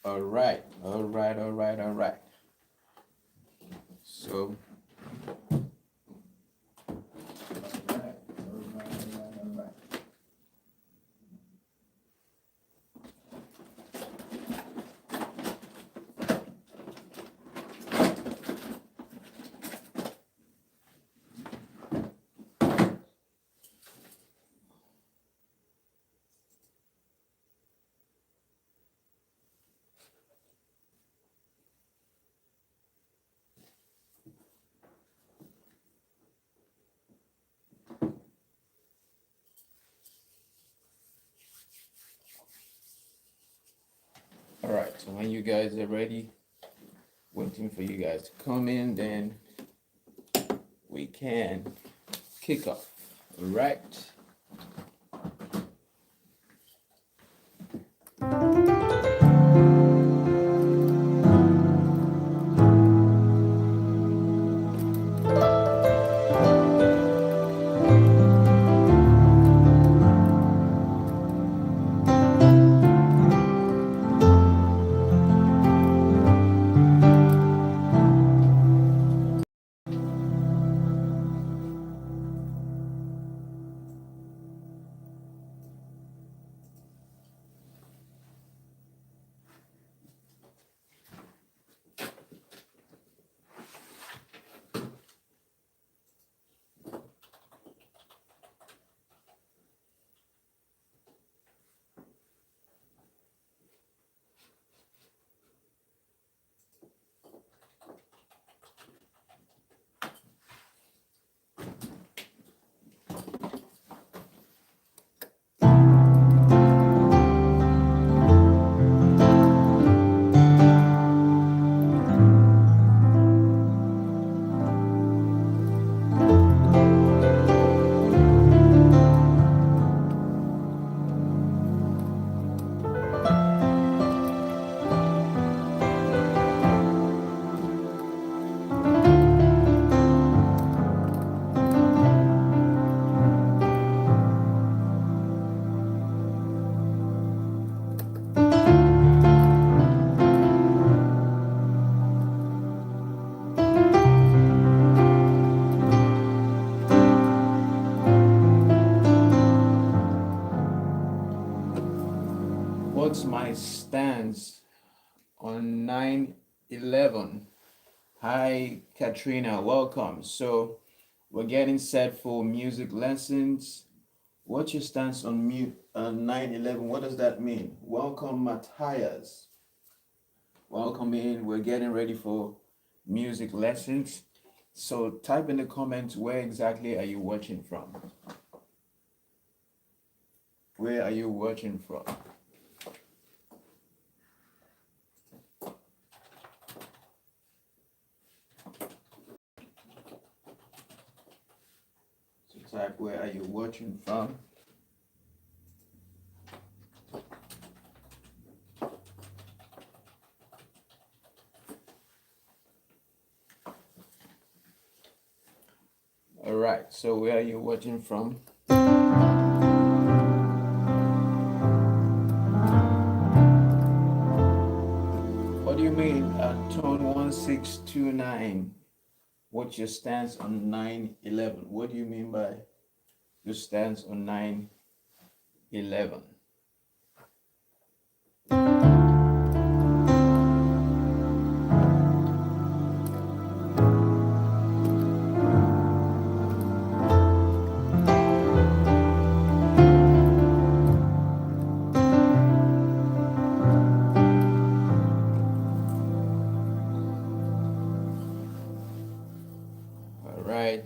All right, all right, all right, all right. So, all right, all right, all right, all right. All right. So when you guys are ready, waiting for you guys to come in, then we can kick off. All right. What's my stance on 9/11? Hi, Katrina. Welcome. So, we're getting set for music lessons. What's your stance on 9/11? What does that mean? Welcome, Matthias. Welcome in. We're getting ready for music lessons. So, type in the comments where exactly are you watching from? Where are you watching from? So, type where are you watching from? All right. So, where are you watching from? What do you mean, tone 1629? What's your stance on 9/11? What do you mean by your stance on 9/11? All right.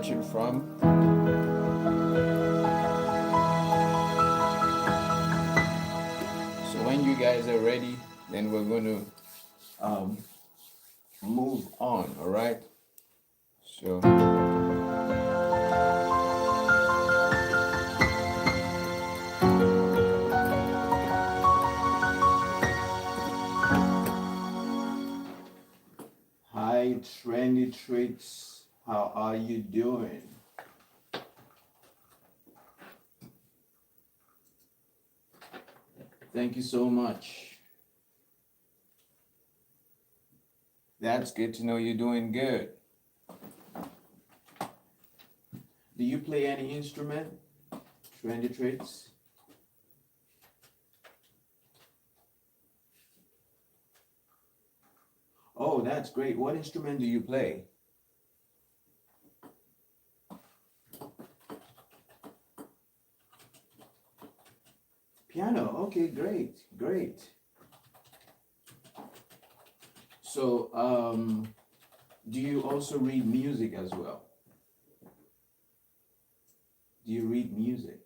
watching from. So when you guys are ready, then we're going to move on, all right? So hi, Trendy Tricks, how are you doing? Thank you so much. That's good to know you're doing good. Do you play any instrument, Trendy Tricks? Oh, that's great. What instrument do you play? Piano. Okay, great, great. So, do you also read music as well? Do you read music?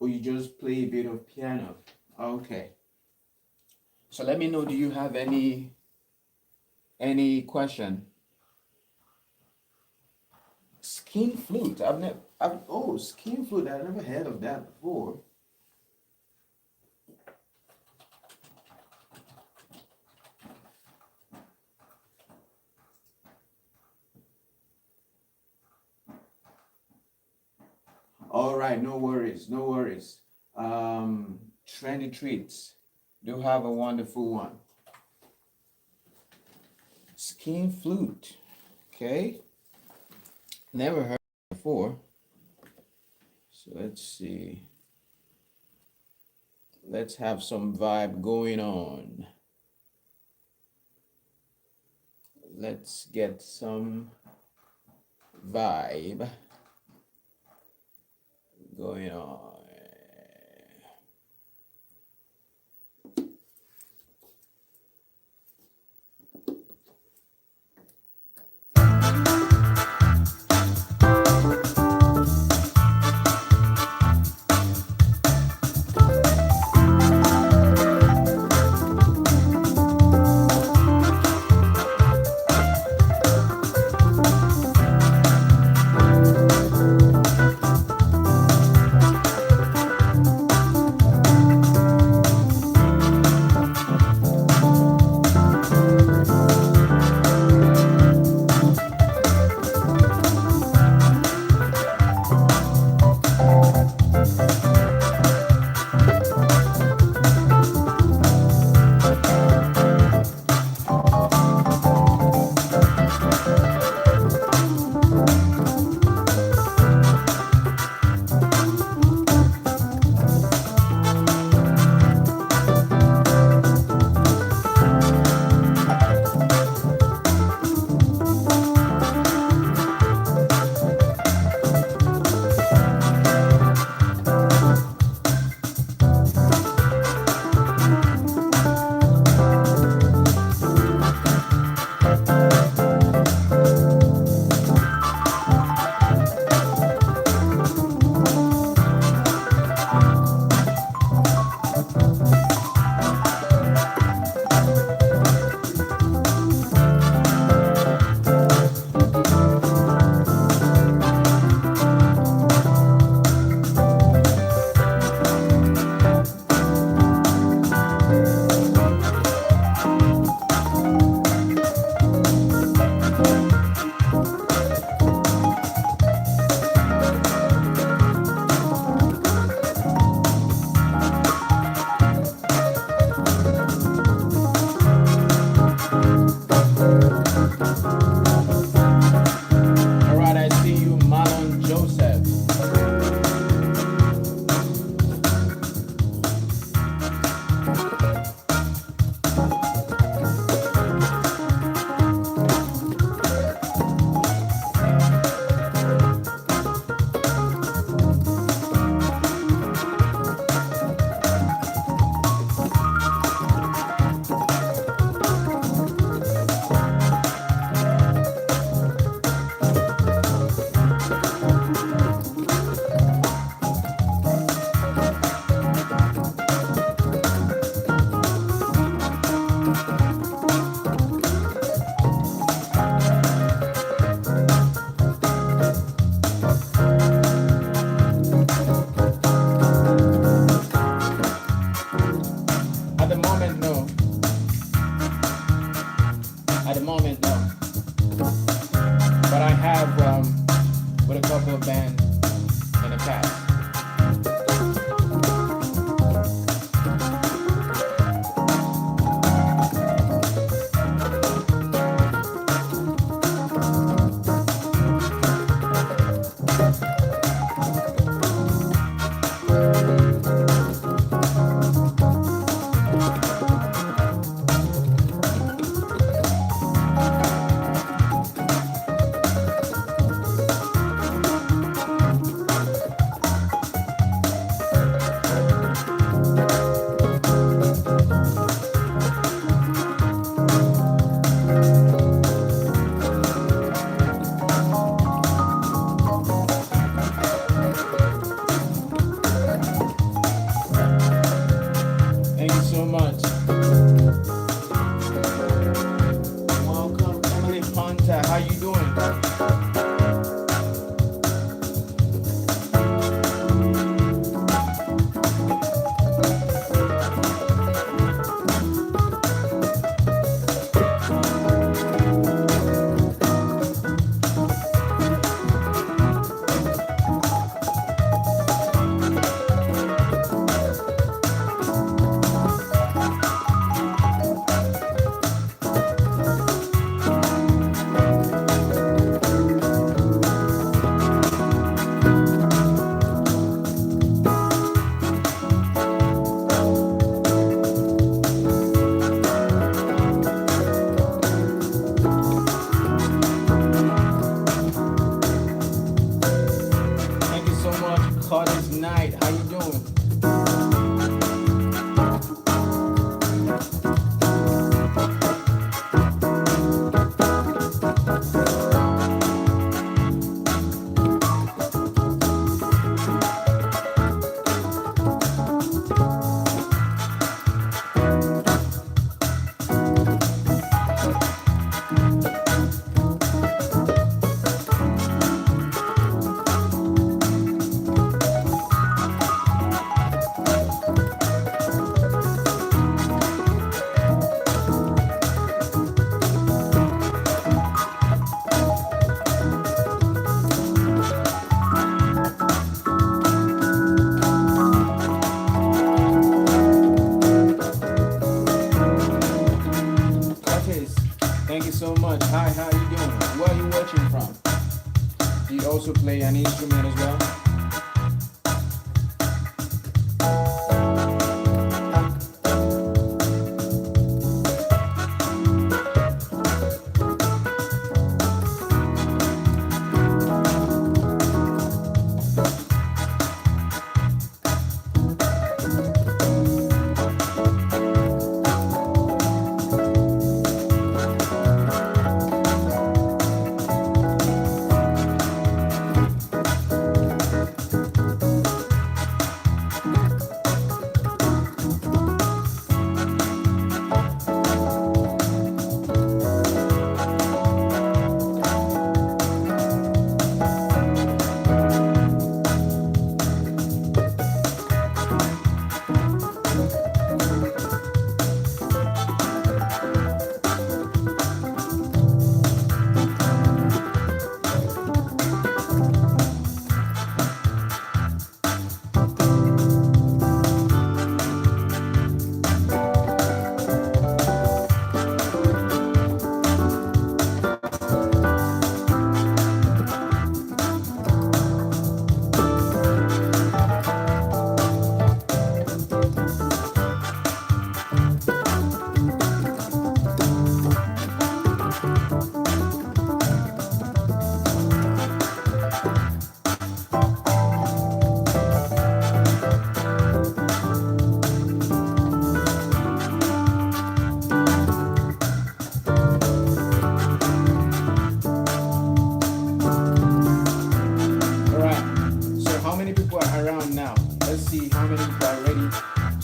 Or you just play a bit of piano? Okay. So let me know, do you have any question? Skin flute. Oh, skin flute. I've never heard of that before. All right, no worries, no worries. Trendy Treats. Do have a wonderful one. Skin flute. Okay. Never heard before. So let's see. Let's have some vibe going on. Let's get some vibe going on. but I have with a couple of bands in the past. Thank you so much. Welcome, Emily Ponta. How you doing? Thank you so much, Curtis Knight. How you doing? Curtis, thank you so much. Hi, how you doing? Where are you watching from? Do you also play an instrument as well?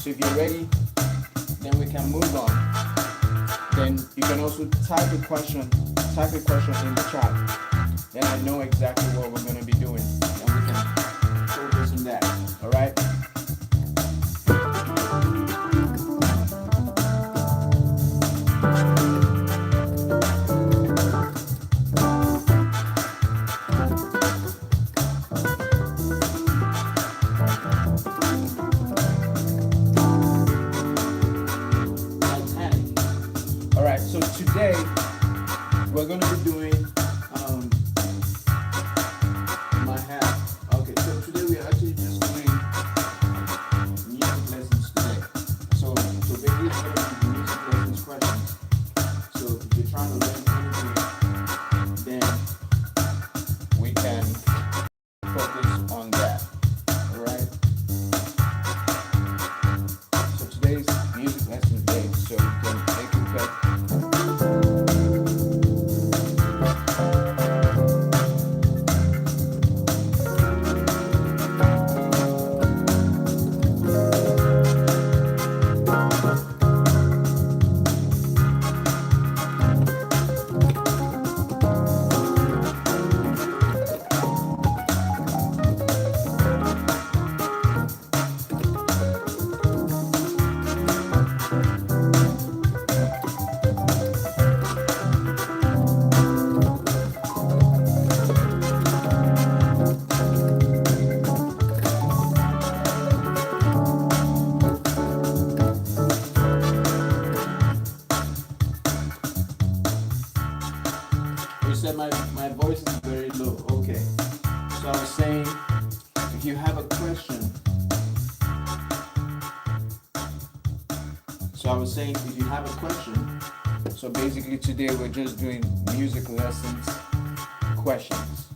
If you're ready, then we can move on. Then you can also type a question in the chat. Then I know exactly what we're going to be doing, and we can focus on that. All right. my voice is very low. Okay. So I was saying, if you have a question, so I was saying, if you have a question, so basically today we're just doing music lessons, questions.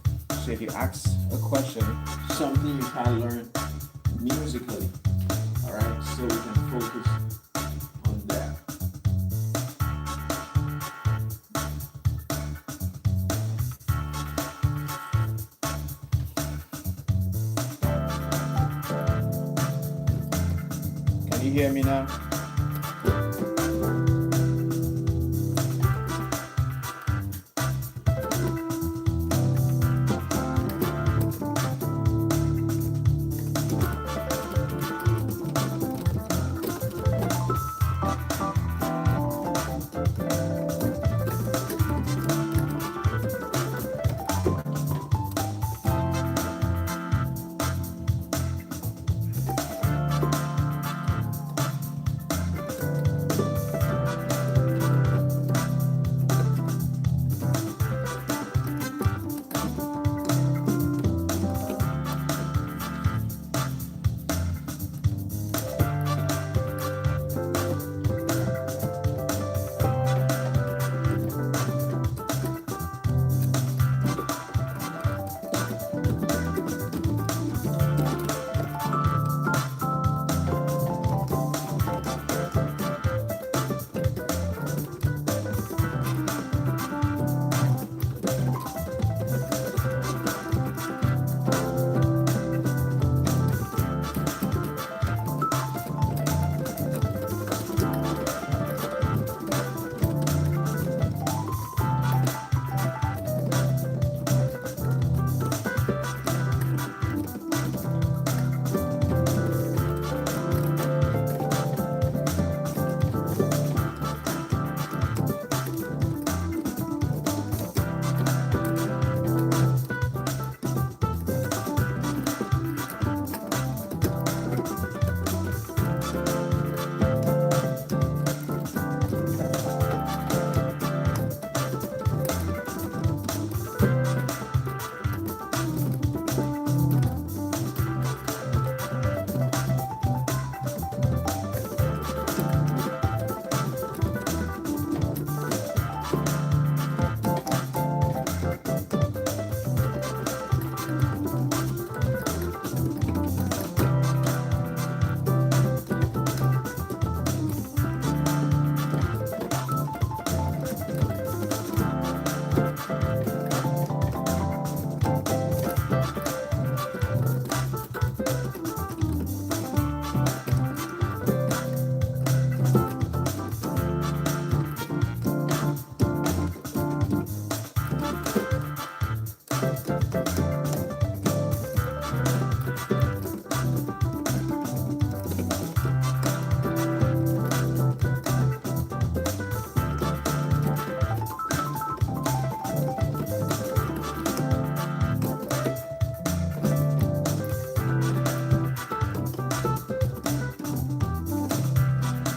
So if you ask a question, something you can learn musically, all right, so we can focus on that. Can you hear me now?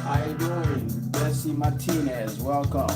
How you doing? Bessie Martinez, welcome.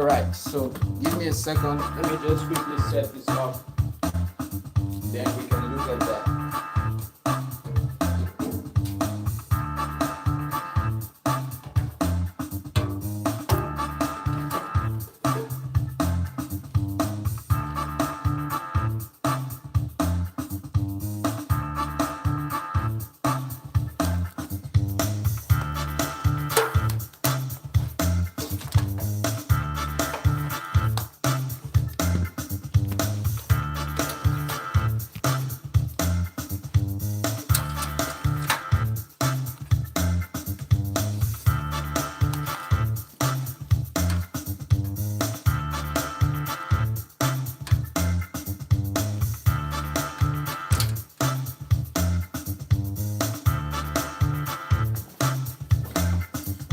All right, so give me a second. Let me just quickly set this up. Then we can look at that.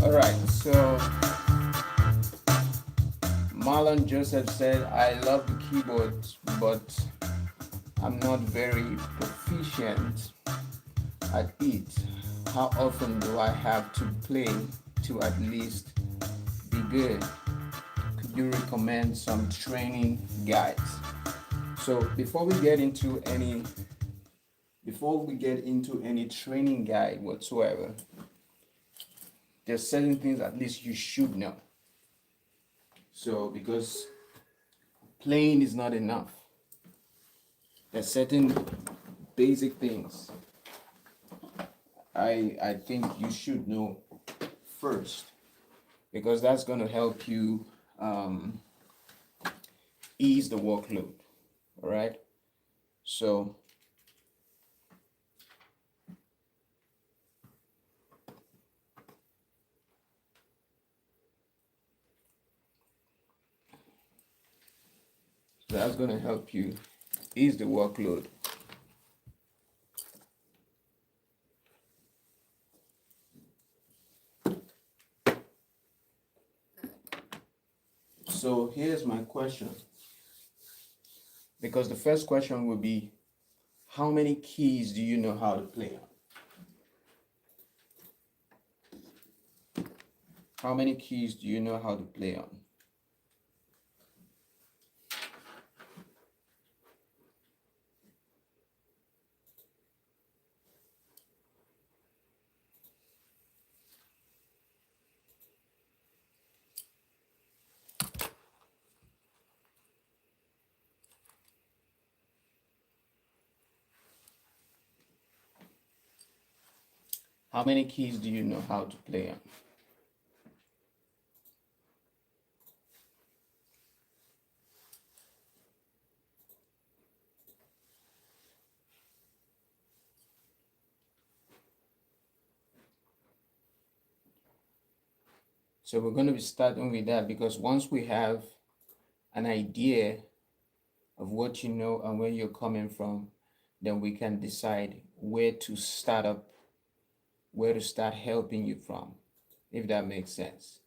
All right, so Marlon Joseph said, I love the keyboard, but I'm not very proficient at it. How often do I have to play to at least be good? Could you recommend some training guides? So before we get into any training guide whatsoever, there's certain things at least you should know. So because playing is not enough. There's certain basic things I think you should know first, because that's going to help you ease the workload. All right. So that's going to help you ease the workload. So here's my question, because the first question will be, how many keys do you know how to play on? How many keys do you know how to play on? How many keys do you know how to play on? So we're going to be starting with that, because once we have an idea of what you know and where you're coming from, then we can decide where to start helping you from, if that makes sense.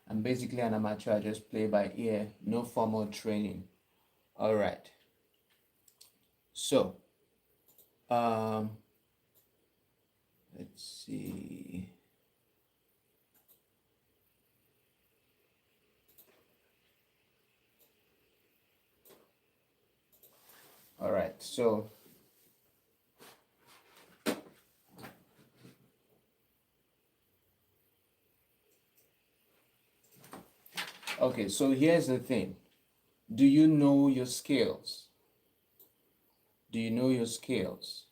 I'm basically an amateur. I just play by ear, no formal training. All right. So, um, let's see. All right. So, okay. So here's the thing. Do you know your scales? Do you know your scales?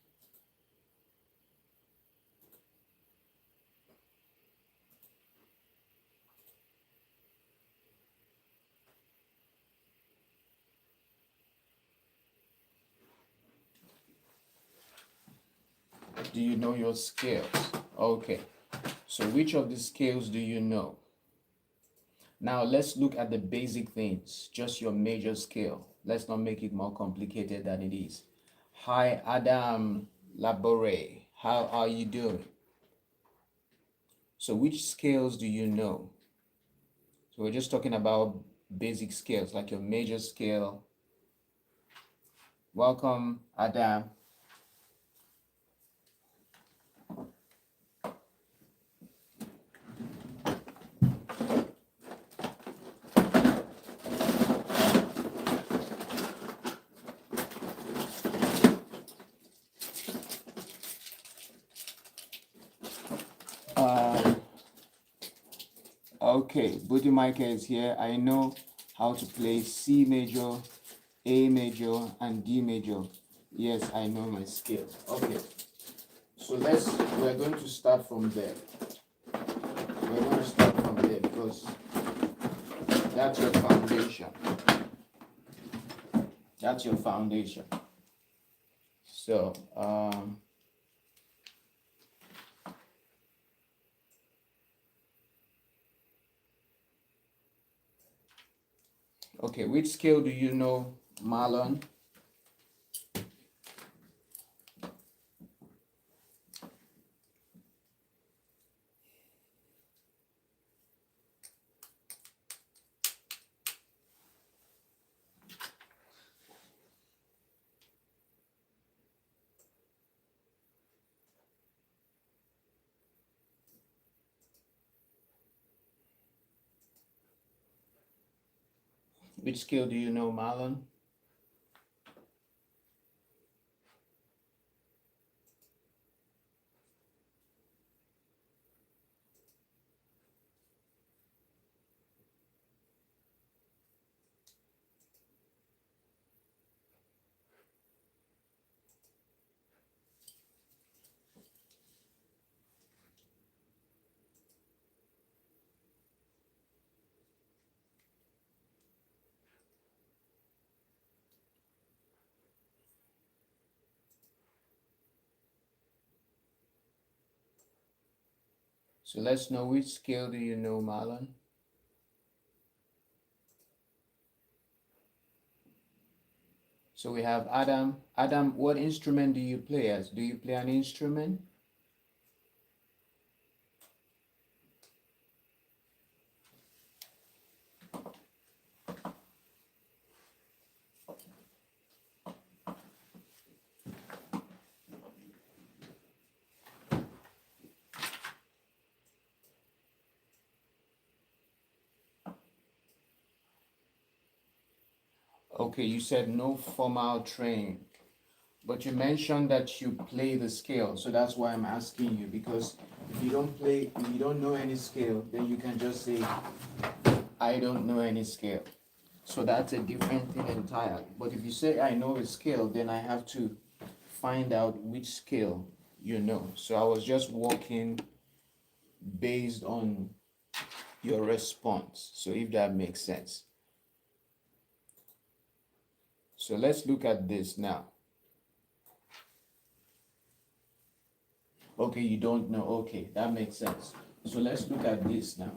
Do you know your scales? Okay. So which of the scales do you know? Now let's look at the basic things, just your major scale. Let's not make it more complicated than it is. Hi, Adam Labore. How are you doing? So which scales do you know? So we're just talking about basic scales, like your major scale. Welcome, Adam. Uh, okay, Buddy Micah is here. I know how to play C major, A major, and D major. Yes, I know my scales. Okay, so we're going to start from there. We're going to start from there because that's your foundation. That's your foundation. So, okay, which scale do you know, Marlon? Which scale do you know, Marlon? So let's know which scale do you know, Marlon? So we have Adam. Adam, what instrument do you play as? Do you play an instrument? Okay, you said no formal training, but you mentioned that you play the scale. So that's why I'm asking you, because if you don't know any scale, then you can just say, I don't know any scale. So that's a different thing entirely. But if you say I know a scale, then I have to find out which scale you know. So I was just working based on your response. So if that makes sense. So let's look at this now. Okay, you don't know. Okay, that makes sense. So let's look at this now.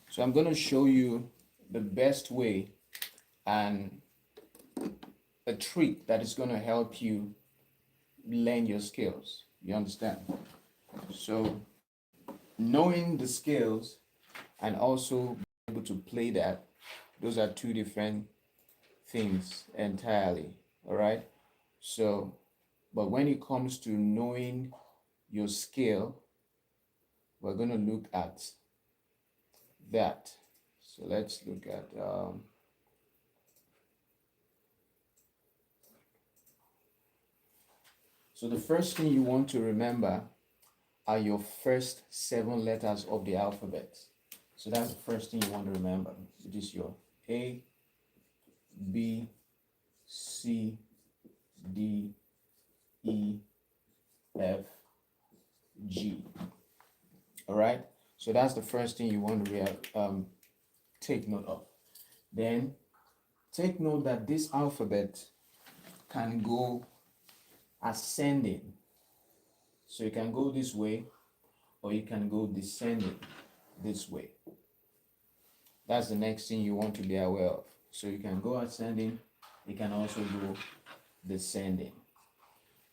So I'm going to show you the best way and a trick that is going to help you learn your skills. You understand? So knowing the skills and also being able to play that, those are two different things entirely. All right. So, but when it comes to knowing your skill, we're going to look at that. So let's look at so the first thing you want to remember are your first 7 letters of the alphabet. So that's the first thing you want to remember. It is your A, B, C, D, E, F, G. All right. So that's the first thing you want to take note of. Then take note that this alphabet can go ascending. So you can go this way or you can go descending this way. That's the next thing you want to be aware of. So you can go ascending, you can also go descending.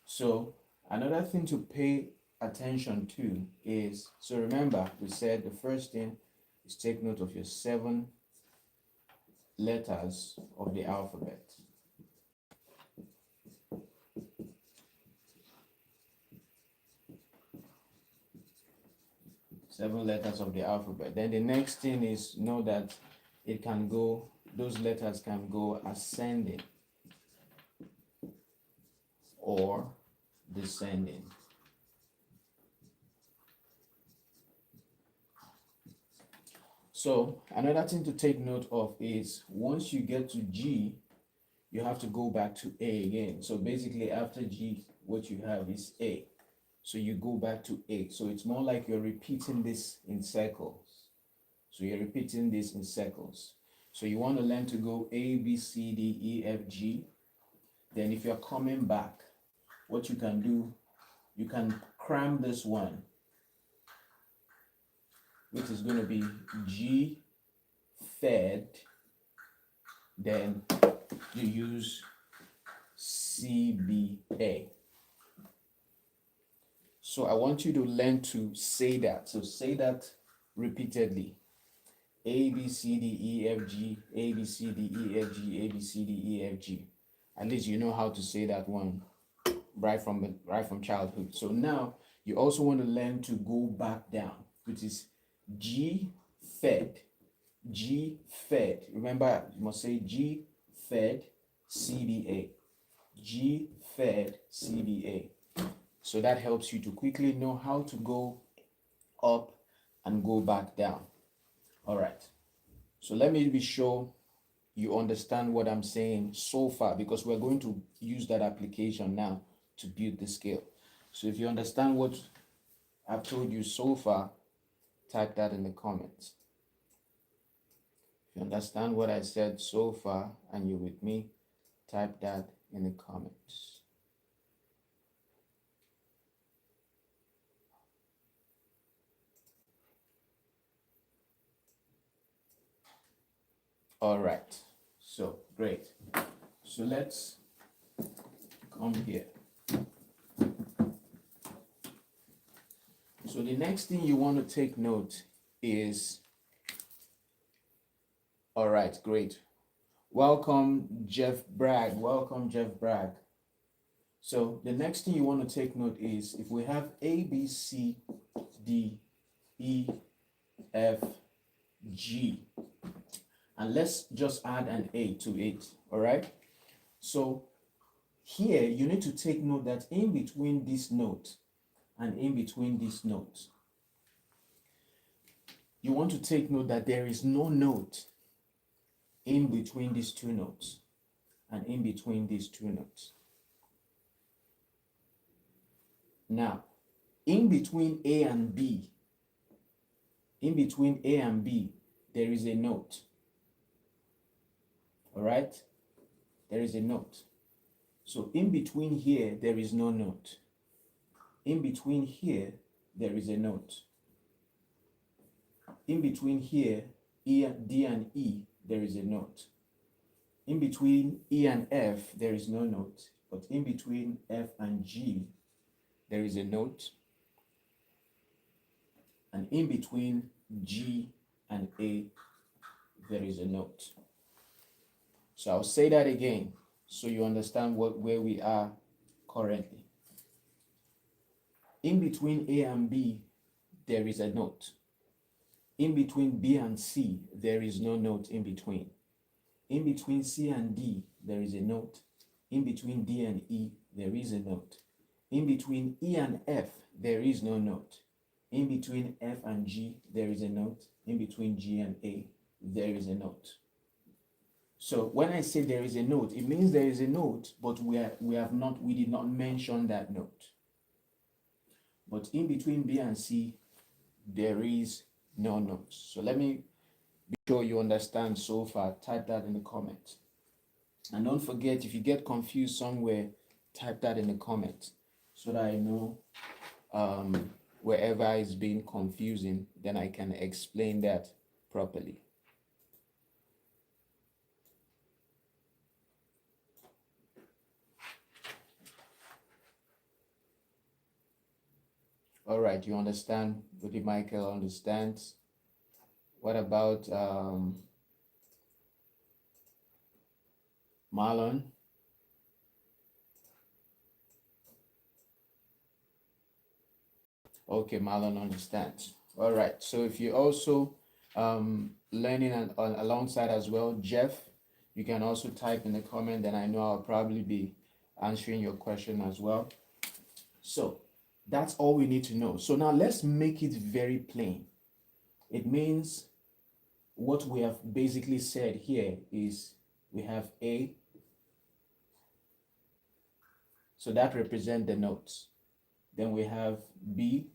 So another thing to pay attention to is, so remember we said the first thing is take note of your 7 letters of the alphabet. Seven letters of the alphabet. Then the next thing is know that it can go, those letters can go ascending or descending. So another thing to take note of is once you get to G, you have to go back to A again. So basically after G, what you have is A. So you go back to A. So it's more like you're repeating this in circles. So you're repeating this in circles. So you want to learn to go A, B, C, D, E, F, G. Then if you're coming back, what you can do, you can cram this one, which is going to be G fed. Then you use C, B, A. So I want you to learn to say that. So say that repeatedly. A, B, C, D, E, F, G, A, B, C, D, E, F, G, A, B, C, D, E, F, G. At least you know how to say that one right from childhood. So now you also want to learn to go back down, which is G fed. G fed. Remember, you must say G fed C, B, A. G fed C, B, A. So that helps you to quickly know how to go up and go back down. All right. So let me be sure you understand what I'm saying so far, because we're going to use that application now to build the skill. So if you understand what I've told you so far, type that in the comments. If you understand what I said so far and you're with me, type that in the comments. All right, so great. So let's come here. So the next thing you want to take note is, all right, great. Welcome, Jeff Bragg. Welcome, Jeff Bragg. So the next thing you want to take note is if we have A, B, C, D, E, F, G, and let's just add an A to it, all right? So here you need to take note that in between this note and in between this note, you want to take note that there is no note in between these two notes and in between these two notes. Now, in between A and B, there is a note. All right? There is a note. So in between here, there is no note. In between here, there is a note. In between here, D and E, there is a note. In between E and F, there is no note. But in between F and G, there is a note. And in between G and A, there is a note. So I'll say that again so you understand where we are currently. In between A and B, there is a note. In between B and C, there is no note in between. In between C and D, there is a note. In between D and E, there is a note. In between E and F, there is no note. In between F and G, there is a note. In between G and A, there is a note. So when I say there is a note, it means there is a note, but we did not mention that note. But in between B and C, there is No notes. So let me be sure you understand so far. Type that in the comments. And don't forget, if you get confused somewhere, type that in the comments so that I know wherever it's been confusing, then I can explain that properly. All right, you understand? Brother Michael understands. What about Marlon? Okay, Marlon understands. All right, so if you're also learning alongside as well, Jeff, you can also type in the comment, then I know I'll probably be answering your question as well. So that's all we need to know. So now let's make it very plain. It means what we have basically said here is we have A, so that represents the notes. Then we have B.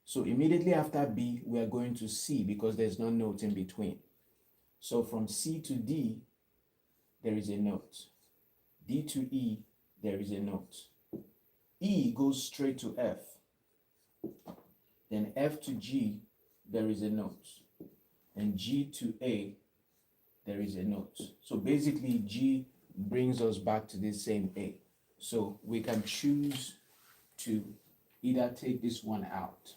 So immediately after B, we are going to C because there's no note in between. So from C to D, there is a note. D to E, there is a note. E goes straight to F. Then F to G, there is a note. And G to A, there is a note. So basically G brings us back to the same A. So we can choose to either take this one out,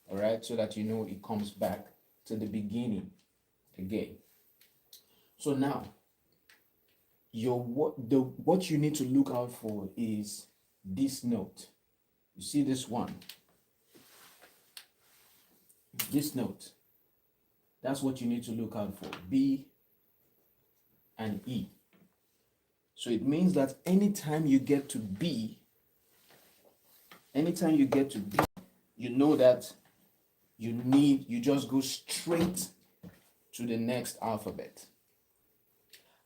all right, so that you know it comes back to the beginning again. So now what you need to look out for is this note. You see this one, this note. That's what you need to look out for, B and E. So it means that anytime you get to B, you know that you just go straight to the next alphabet.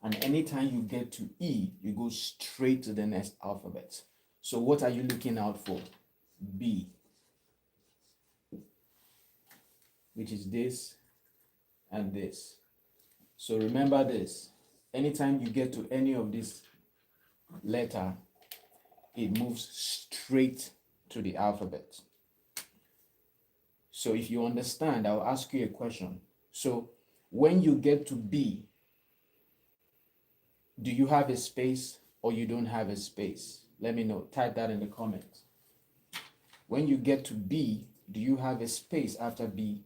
And anytime you get to E, you go straight to the next alphabet. So what are you looking out for? B, which is this and this. So remember this. Anytime you get to any of this letter, it moves straight to the alphabet. So if you understand, I'll ask you a question. So when you get to B, do you have a space or you don't have a space? Let me know. Type that in the comments. When you get to B, do you have a space after B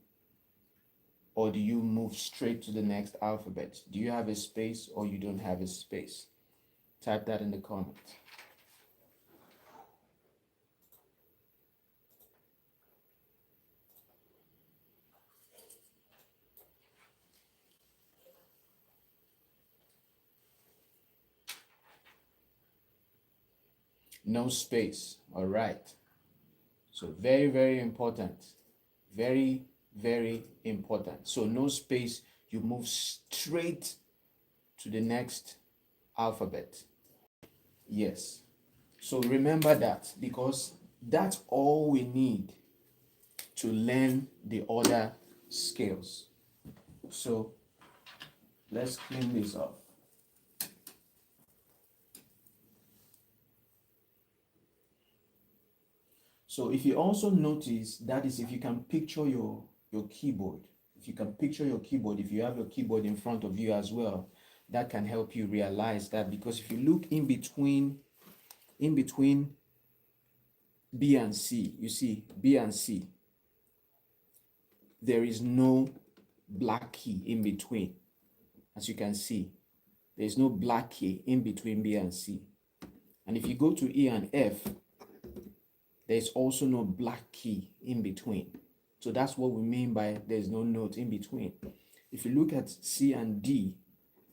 or do you move straight to the next alphabet? Do you have a space or you don't have a space? Type that in the comments. No space. All right. So very, very important. Very, very important. So no space. You move straight to the next alphabet. Yes. So remember that because that's all we need to learn the other scales. So let's clean this up. So if you also notice, that is if you can picture your keyboard, if you can picture your keyboard, if you have your keyboard in front of you as well, that can help you realize that, because if you look in between B and C, you see B and C, there is no black key in between. As you can see, there's no black key in between B and C. And if you go to E and F, there's also no black key in between. So that's what we mean by there's no note in between. If you look at C and D,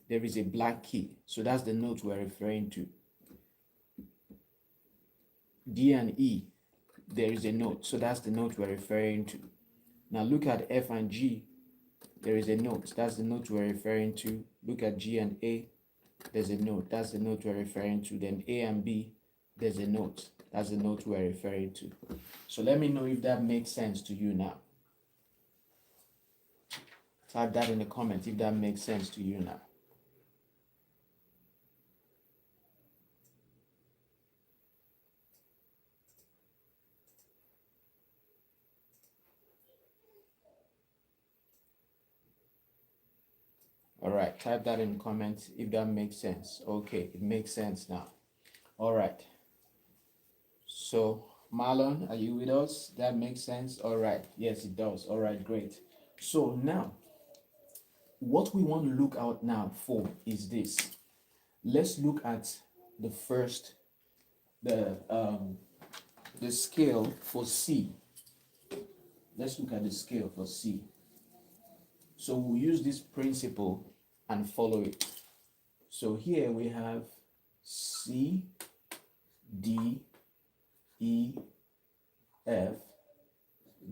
there is a black key. So that's the note we're referring to. D and E, there is a note. So that's the note we're referring to. Now look at F and G, there is a note. That's the note we're referring to. Look at G and A, there's a note. That's the note we're referring to. Then A and B, there's a note. That's the note we're referring to. So let me know if that makes sense to you now. Type that in the comment if that makes sense to you now. All right, type that in the comments if that makes sense. Okay, it makes sense now. All right. So, Marlon, are you with us? That makes sense? All right. Yes, it does. All right, great. So now, what we want to look out now for is this. Let's look at the first, the scale for C. Let's look at the scale for C. So we'll use this principle and follow it. So here we have C, D, E, F,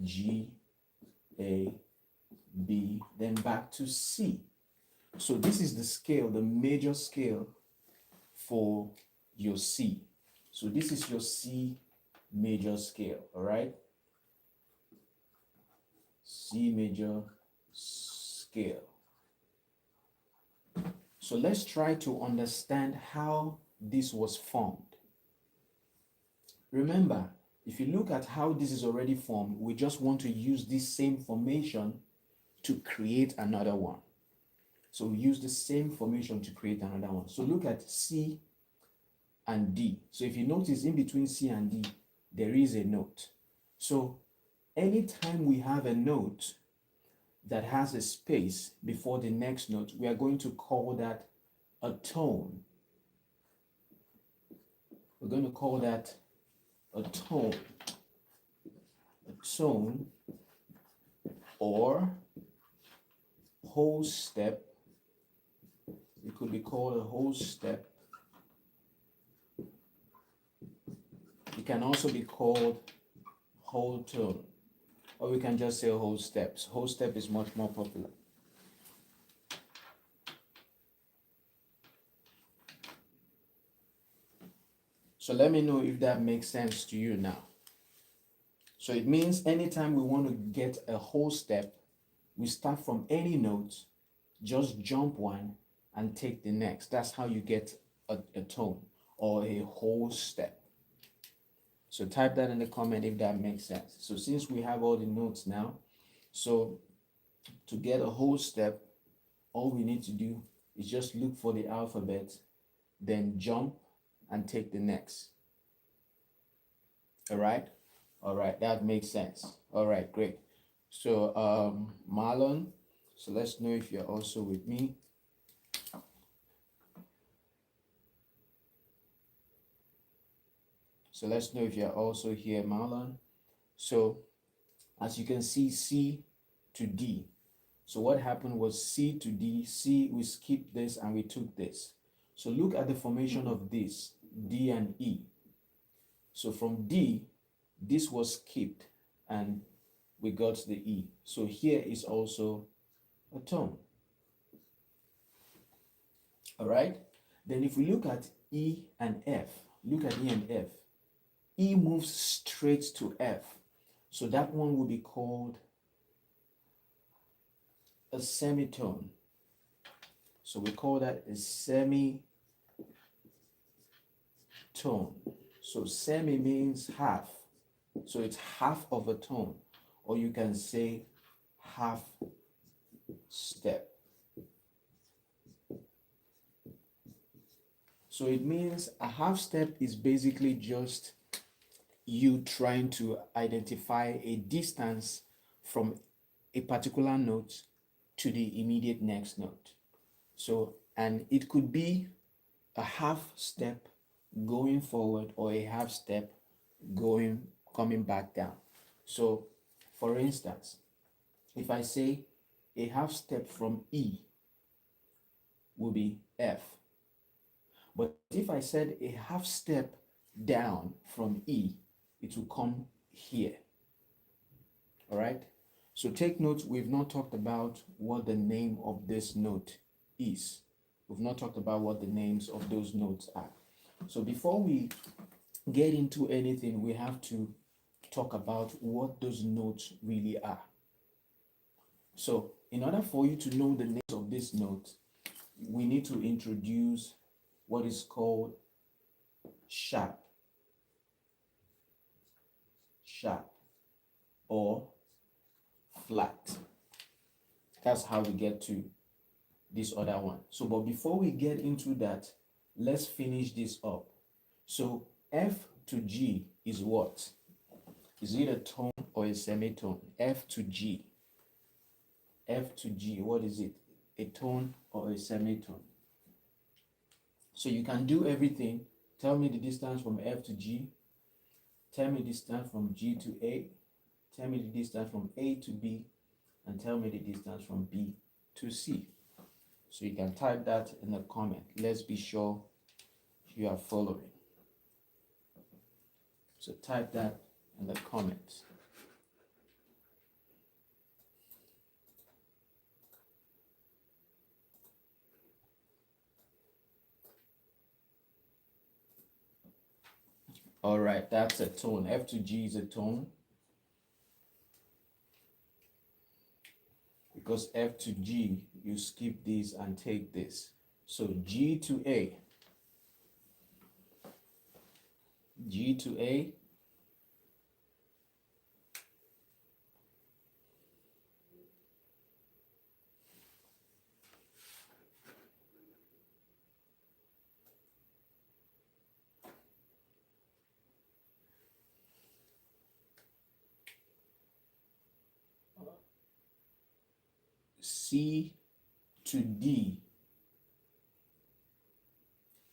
G, A, B, then back to C. So this is the scale, the major scale for your C. So this is your C major scale, all right? C major scale. So let's try to understand how this was formed. Remember, if you look at how this is already formed, we just want to use this same formation to create another one. So we use the same formation to create another one. So look at C and D. So if you notice in between C and D, there is a note. So anytime we have a note that has a space before the next note, we are going to call that a tone. We're going to call that a tone. A tone or whole step. It could be called a whole step. It can also be called whole tone, or we can just say whole steps. Whole step is much more popular. So let me know if that makes sense to you now. So it means anytime we want to get a whole step, we start from any note, just jump one and take the next. That's how you get a tone or a whole step. So type that in the comment if that makes sense. So since we have all the notes now, so to get a whole step, all we need to do is just look for the alphabet, then jump and take the next. All right? All right, that makes sense. All right, great. So Marlon, so let's know if you're also with me. So let's know if you're also here, Marlon. So as you can see, C to D. So what happened was C to D, C, we skipped this and we took this. So look at the formation of this, D and E. So from D, this was skipped and we got the E. So here is also a tone. All right. Then if we look at E and F, look at E and F. E moves straight to F. So that one will be called a semitone. So we call that a semitone. So semi means half. So it's half of a tone. Or you can say half step. So it means a half step is basically just you trying to identify a distance from a particular note to the immediate next note. So, and it could be a half step going forward or a half step coming back down. So, for instance, if I say a half step from E will be F. But if I said a half step down from E, it will come here. All right. So take note, we've not talked about what the name of this note is. We've not talked about what the names of those notes are. So before we get into anything, we have to talk about what those notes really are. So in order for you to know the names of this note, we need to introduce what is called sharp, or flat. That's how we get to this other one. So, but before we get into that, let's finish this up. So, F to G is what? Is it a tone or a semitone? F to G. F to G, what is it? A tone or a semitone? So you can do everything. Tell me the distance from F to G. Tell me the distance from G to A. Tell me the distance from A to B. And tell me the distance from B to C. So you can type that in the comment. Let's be sure you are following. So type that in the comments. All right, that's a tone. F to G is a tone. Because F to G, you skip this and take this. So G to A. G to A. C to D.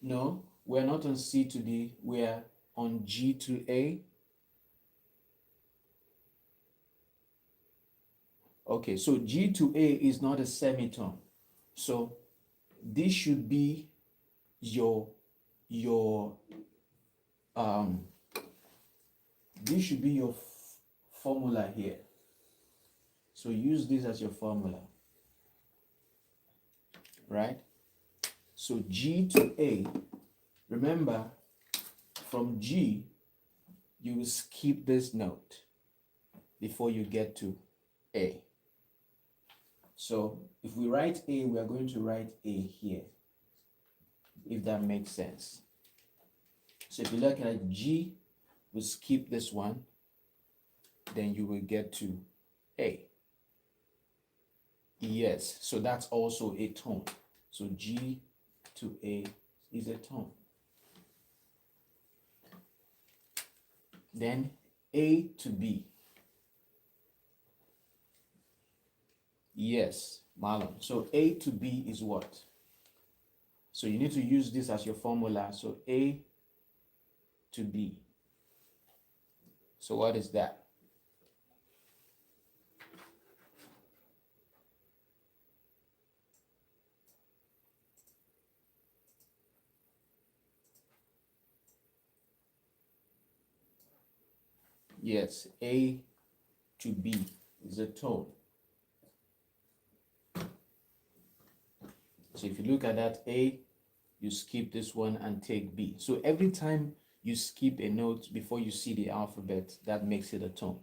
No, we're not on C to D, we're on G to A. Okay, so G to A is not a semitone. So this should be your this should be your formula here. So use this as your formula, right? So G to A, remember from G, you will skip this note before you get to A. So if we write A, we are going to write A here, if that makes sense. So if you look at G, we skip this one, then you will get to A. Yes, so that's also a tone. So G to A is a tone. Then A to B. Yes, Marlon. So A to B is what? So you need to use this as your formula. So A to B. So what is that? Yes, A to B is a tone. So if you look at that A, you skip this one and take B. So every time you skip a note before you see the alphabet, that makes it a tone.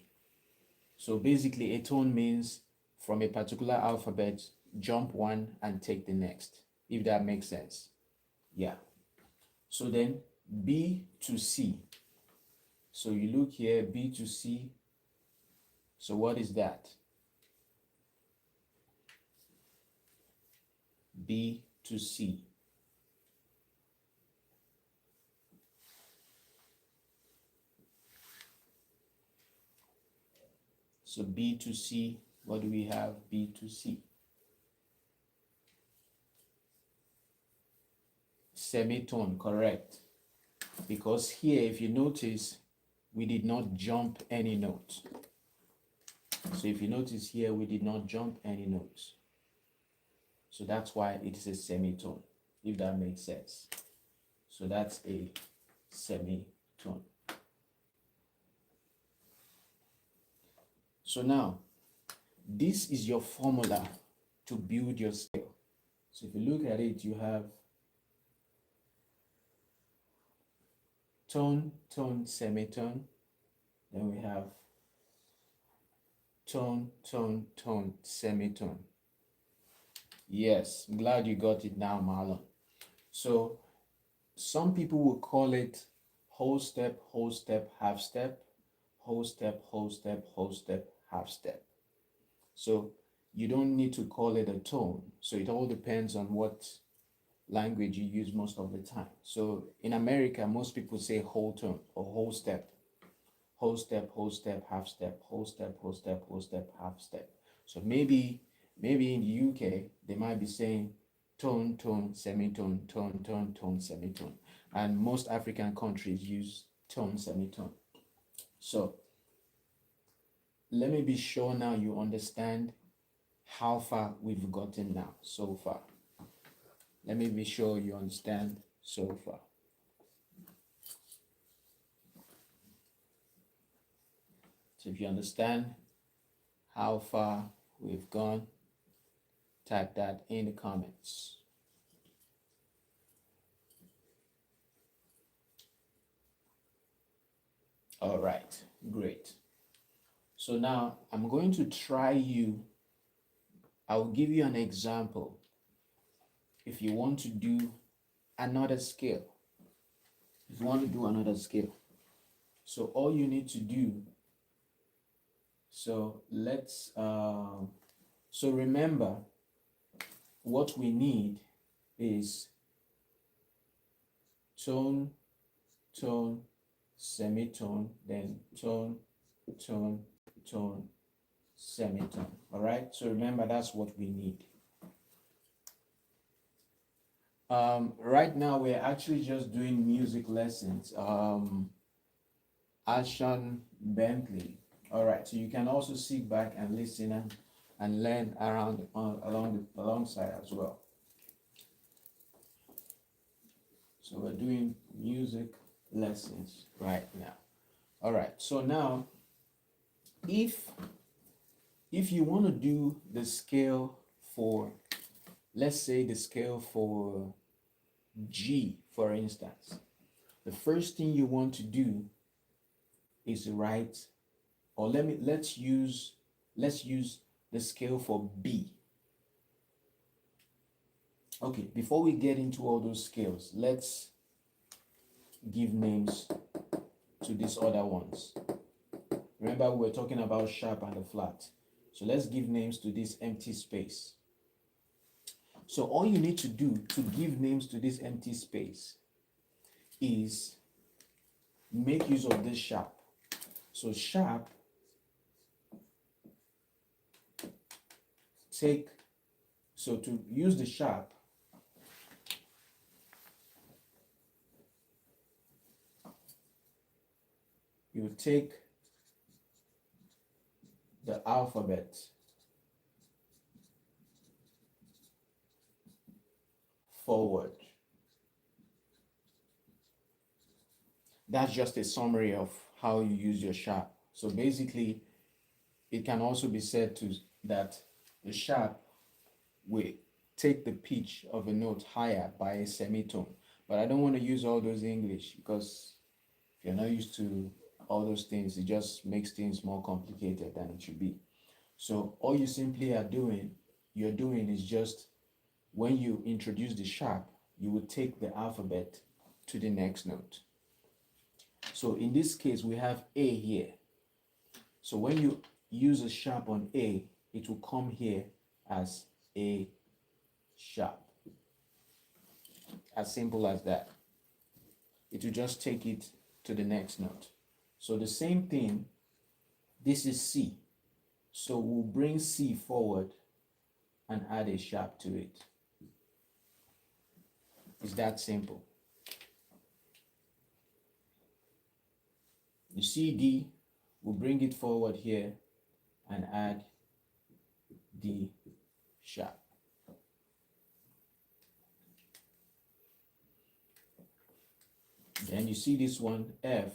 So basically a tone means from a particular alphabet, jump one and take the next, if that makes sense. Yeah. So then B to C. So you look here, B to C. So what is that? B to C. So B to C, what do we have? B to C. Semitone, correct. Because here, if you notice, we did not jump any notes. So if you notice here, we did not jump any notes. So that's why it is a semitone, if that makes sense. So that's a semitone. So now, this is your formula to build your scale. So if you look at it, you have tone, tone, semitone. Then we have tone, tone, tone, semitone. Yes, I'm glad you got it now, Marlon. So some people will call it whole step, half step, whole step, whole step, whole step, half step. So you don't need to call it a tone. So it all depends on what language you use most of the time. So in America, most people say whole tone or whole step, whole step, whole step, half step, whole step, whole step, whole step, half step. So maybe in the UK they might be saying tone, tone, semitone, tone, tone, tone, semitone. And most African countries use tone, semitone. So let me be sure now you understand how far we've gotten now so far. Let me be sure you understand so far. So if you understand how far we've gone, type that in the comments. All right, great. So now I'm going to try you. I will give you an example if you want to do another scale. If you want to do another scale. So all you need to do, so remember what we need is tone, tone, semitone, then tone, tone, tone, semitone. All right, so remember that's what we need. Right now we're actually just doing music lessons. Ashan Bentley. All right, so you can also sit back and listen and learn around alongside as well. So we're doing music lessons right now. All right, so now if you want to do the scale for, let's say the scale for G, for instance, the first thing you want to do is write, or let's use the scale for B. Okay, before we get into all those scales, let's give names to these other ones. Remember, we were talking about sharp and the flat. So let's give names to this empty space. So all you need to do to give names to this empty space is make use of this sharp. So sharp, to use the sharp, you take the alphabet forward. That's just a summary of how you use your sharp. So basically, it can also be said that the sharp will take the pitch of a note higher by a semitone. But I don't want to use all those English because if you're not used to all those things, it just makes things more complicated than it should be. So all you simply you're doing is just when you introduce the sharp, you will take the alphabet to the next note. So in this case, we have A here. So when you use a sharp on A, it will come here as A sharp. As simple as that. It will just take it to the next note. So the same thing, this is C. So we'll bring C forward and add a sharp to it. It's that simple. You see D, we'll bring it forward here and add D sharp. Then you see this one, F,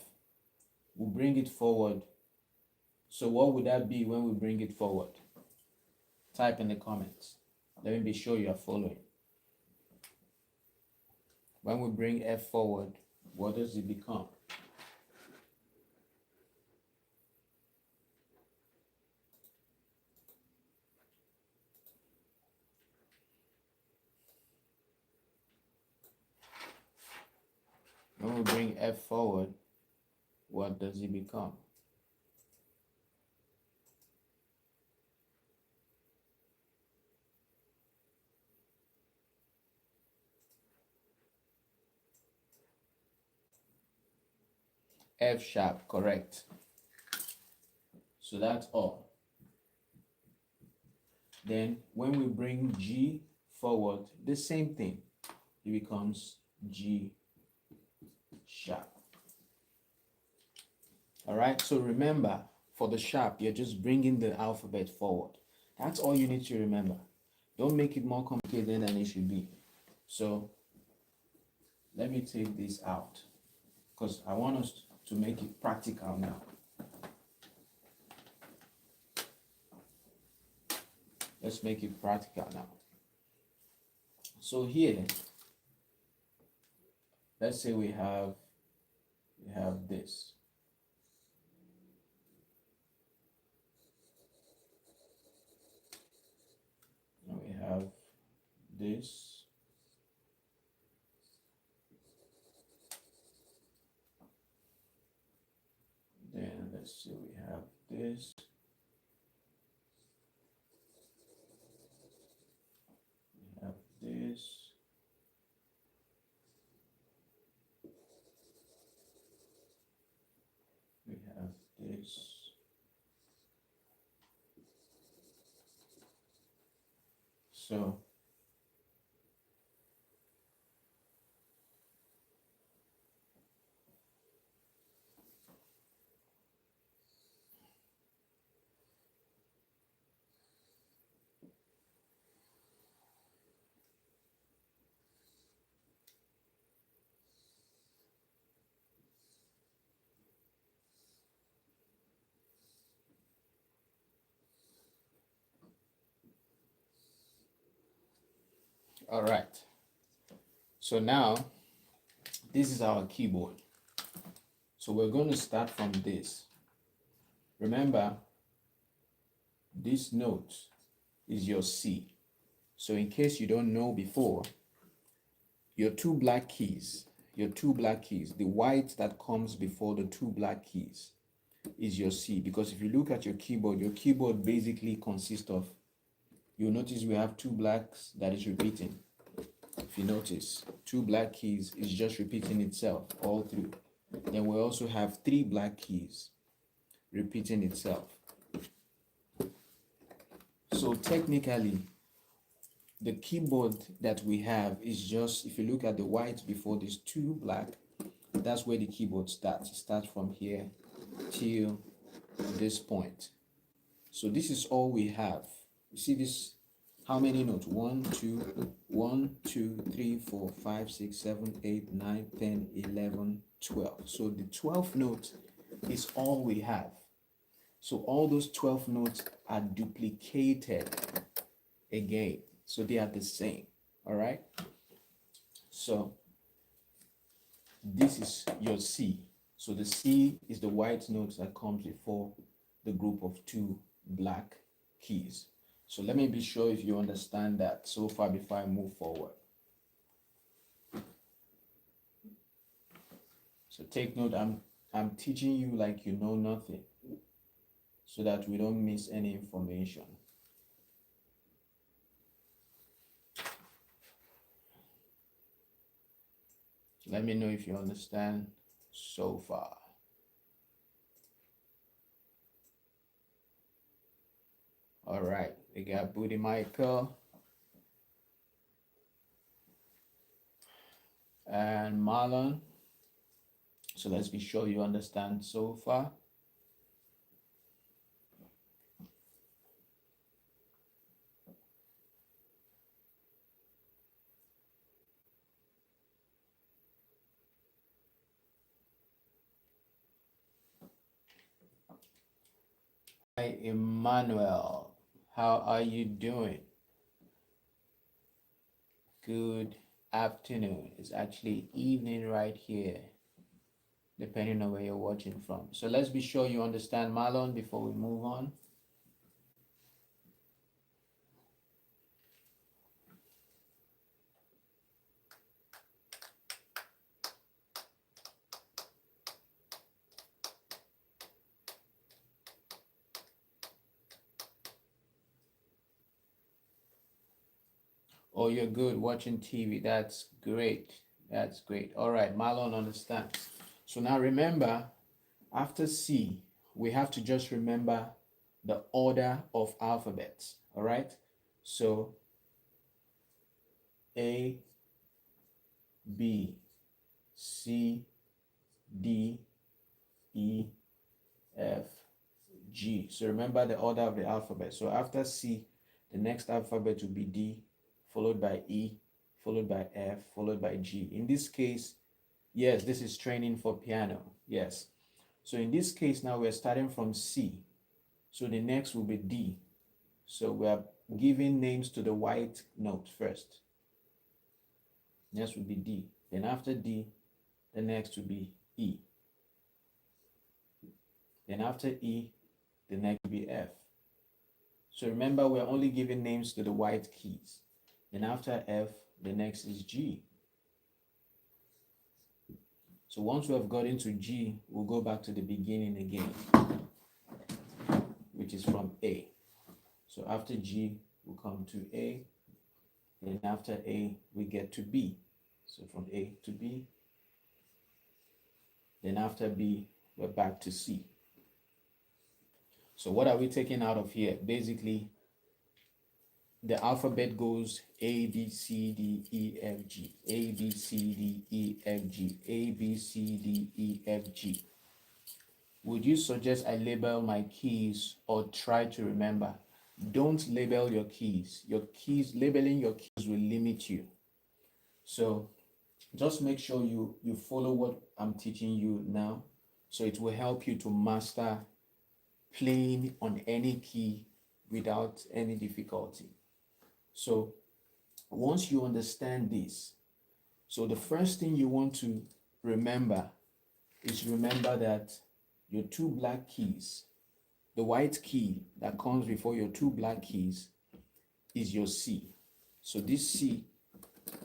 we'll bring it forward. So what would that be when we bring it forward? Type in the comments. Let me be sure you are following. When we bring F forward, what does it become? When we bring F forward, what does it become? F sharp, correct. So that's all. Then when we bring G forward, the same thing. It becomes G sharp. All right, so remember, for the sharp, you're just bringing the alphabet forward. That's all you need to remember. Don't make it more complicated than it should be. So let me take this out because I want us to make it practical now. Let's make it practical now. So here, let's say we have this. And we have this. Then let's see, we have this. We have this. We have this. So all right. So now this is our keyboard. So we're going to start from this. Remember, this note is your C. So in case you don't know before, your two black keys, the white that comes before the two black keys is your C. Because if you look at your keyboard basically consists of, you'll notice we have two blacks that is repeating. If you notice, two black keys is just repeating itself all through. Then we also have three black keys repeating itself. So technically, the keyboard that we have is just, if you look at the white before these two black, that's where the keyboard starts. It starts from here till this point. So this is all we have. You see this? How many notes? 1, 2, 3, 4, 5, 6, 7, 8, 9, 10, 11, 12. So the 12th note is all we have. So all those 12 notes are duplicated again. So they are the same. All right. So this is your C. So the C is the white note that comes before the group of two black keys. So let me be sure if you understand that so far before I move forward. So take note, I'm teaching you like you know nothing so that we don't miss any information. Let me know if you understand so far. All right, we got Booty Michael and Marlon. So let's be sure you understand so far. Hi, Emmanuel. How are you doing? Good afternoon. It's actually evening right here, depending on where you're watching from. So let's be sure you understand Marlon before we move on. Oh, you're good watching TV. That's great. That's great. All right, Marlon understands. So now remember, after C, we have to just remember the order of alphabets. All right. So A, B, C, D, E, F, G. So remember the order of the alphabet. So after C, the next alphabet will be D, followed by E, followed by F, followed by G. In this case, yes, this is training for piano. Yes. So in this case, now we're starting from C. So the next will be D. So we are giving names to the white note first. Next will be D. Then after D, the next will be E. Then after E, the next will be F. So remember, we're only giving names to the white keys. Then after F, the next is G. So once we have got into G, we'll go back to the beginning again, which is from A. So after G, we'll come to A. Then after A, we get to B. So from A to B. Then after B, we're back to C. So what are we taking out of here? Basically, the alphabet goes A, B, C, D, E, F, G. A, B, C, D, E, F, G. A, B, C, D, E, F, G. Would you suggest I label my keys or try to remember? Don't label your keys. Labeling your keys will limit you. So just make sure you follow what I'm teaching you now. So it will help you to master playing on any key without any difficulty. So once you understand this, so the first thing you want to remember is remember that your two black keys, the white key that comes before your two black keys is your C. So this C,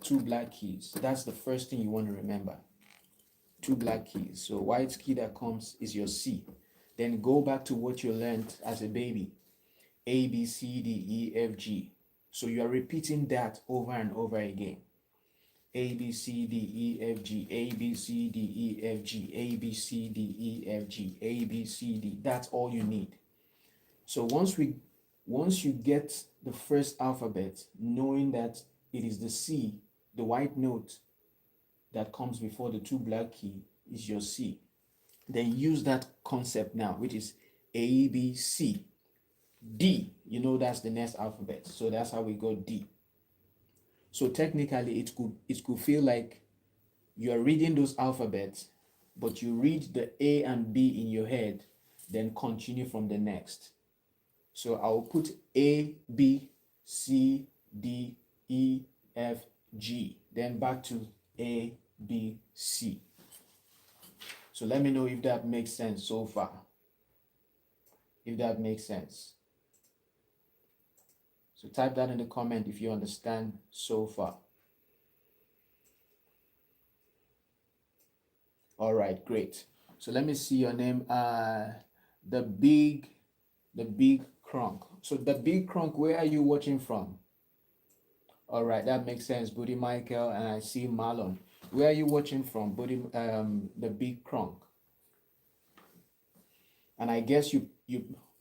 two black keys, that's the first thing you want to remember. Two black keys. So white key that comes is your C. Then go back to what you learned as a baby. A, B, C, D, E, F, G. So you are repeating that over and over again. A, B, C, D, E, F, G. A, B, C, D, E, F, G. A, B, C, D, E, F, G. A, B, C, D. That's all you need. So once you get the first alphabet, knowing that it is the C, the white note that comes before the two black key is your C. Then use that concept now, which is A, B, C. D, you know that's the next alphabet. So that's how we got D. So technically it could feel like you are reading those alphabets, but you read the A and B in your head, then continue from the next. So I'll put A, B, C, D, E, F, G, then back to A, B, C. So let me know if that makes sense so far. If that makes sense. So type that in the comment if you understand so far. All right, great. So let me see your name. The big crunk. So the big crunk, where are you watching from? All right, that makes sense. Buddy Michael, and I see Marlon. Where are you watching from? Buddy, the big crunk. And I guess you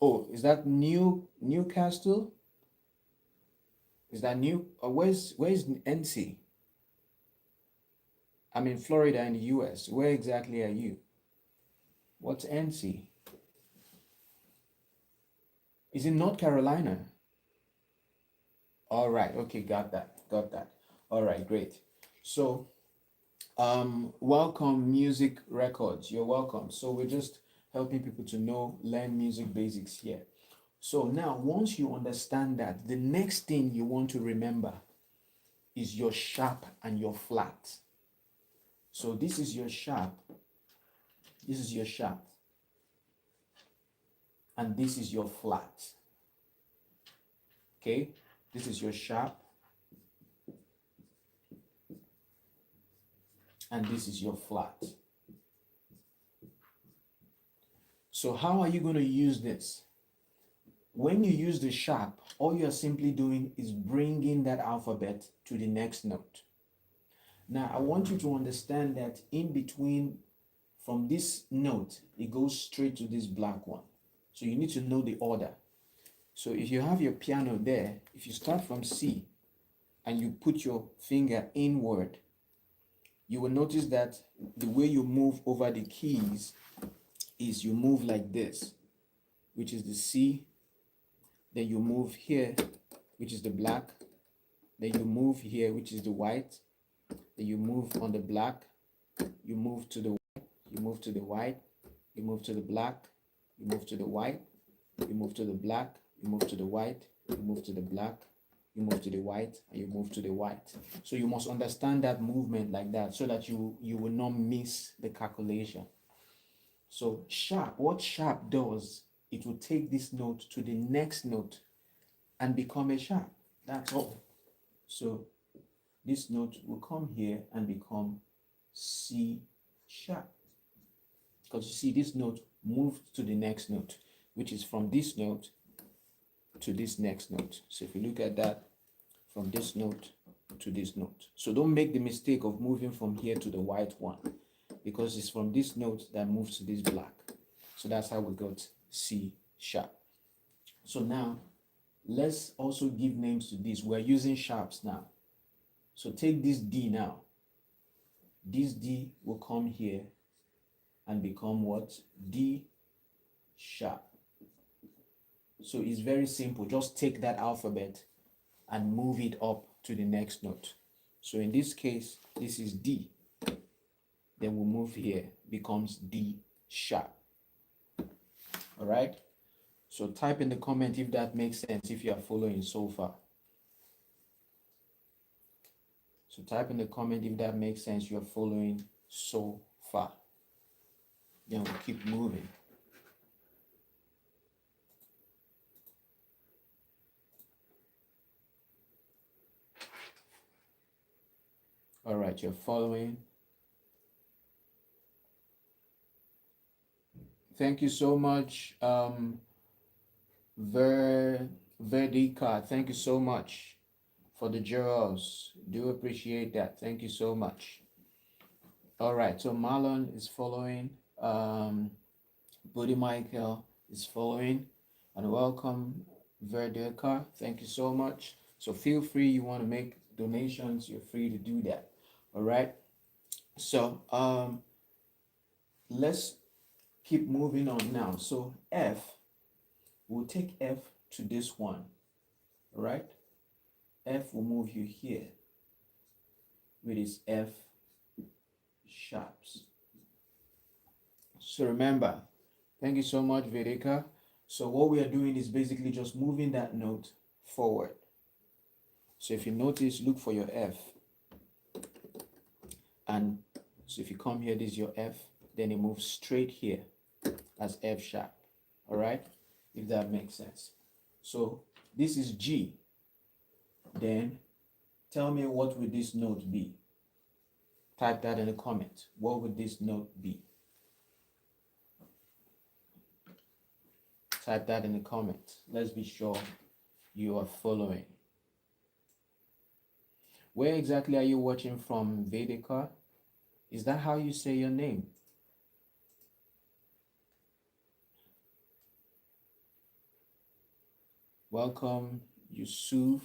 oh, is that Newcastle? Is that new? Or where's NC? I'm in Florida in the US. Where exactly are you? What's NC? Is in North Carolina. All right, okay, got that. All right, great. So welcome Music Records. You're welcome. So we're just helping people to learn music basics here. So now once you understand that, the next thing you want to remember is your sharp and your flat. So this is your sharp, and this is your flat. Okay, this is your sharp, and this is your flat. So how are you going to use this? When you use the sharp, all you're simply doing is bringing that alphabet to the next note. Now, I want you to understand that in between, from this note, it goes straight to this black one. So you need to know the order. So if you have your piano there, if you start from C and you put your finger inward, you will notice that the way you move over the keys is you move like this, which is the C, then you move here, which is the black, then you move here, which is the white, then you move on the black, you move to the white, you move to the white, you move to the black, you move to the white, you move to the black, you move to the white, you move to the black, you move to the white, and you move to the white. So you must understand that movement like that so that you will not miss the calculation. So sharp, what sharp does, it will take this note to the next note and become a sharp. That's all. So this note will come here and become C sharp. Because you see, this note moved to the next note, which is from this note to this next note. So if you look at that, from this note to this note. So don't make the mistake of moving from here to the white one, because it's from this note that moves to this black. So that's how we got C sharp. So now let's also give names to this. We're using sharps now. So take this D now. This D will come here and become what? D sharp. So it's very simple. Just take that alphabet and move it up to the next note. So in this case, this is D. Then we'll move here, becomes D sharp. All right? So type in the comment if that makes sense, if you are following so far. So type in the comment if that makes sense, you're following so far. Then we'll keep moving. All right, you're following. Thank you so much, Verdica. Thank you so much for the jewels. Do appreciate that. Thank you so much. All right, so Marlon is following. Buddy Michael is following. And welcome, Verdica. Thank you so much. So feel free, you want to make donations, you're free to do that. All right. So let's keep moving on now. So F, we'll take F to this one. All right. F will move you here with its F sharps. So remember, thank you so much, Vedika. So what we are doing is basically just moving that note forward. So if you notice, look for your F. And so if you come here, this is your F, then it moves straight here as F sharp. All right, if that makes sense. So this is G. Then tell me, what would this note be? Type that in the comment. What would this note be? Type that in the comment. Let's be sure you are following. Where exactly are you watching from, Vedika? Is that how you say your name? Welcome, Yusuf.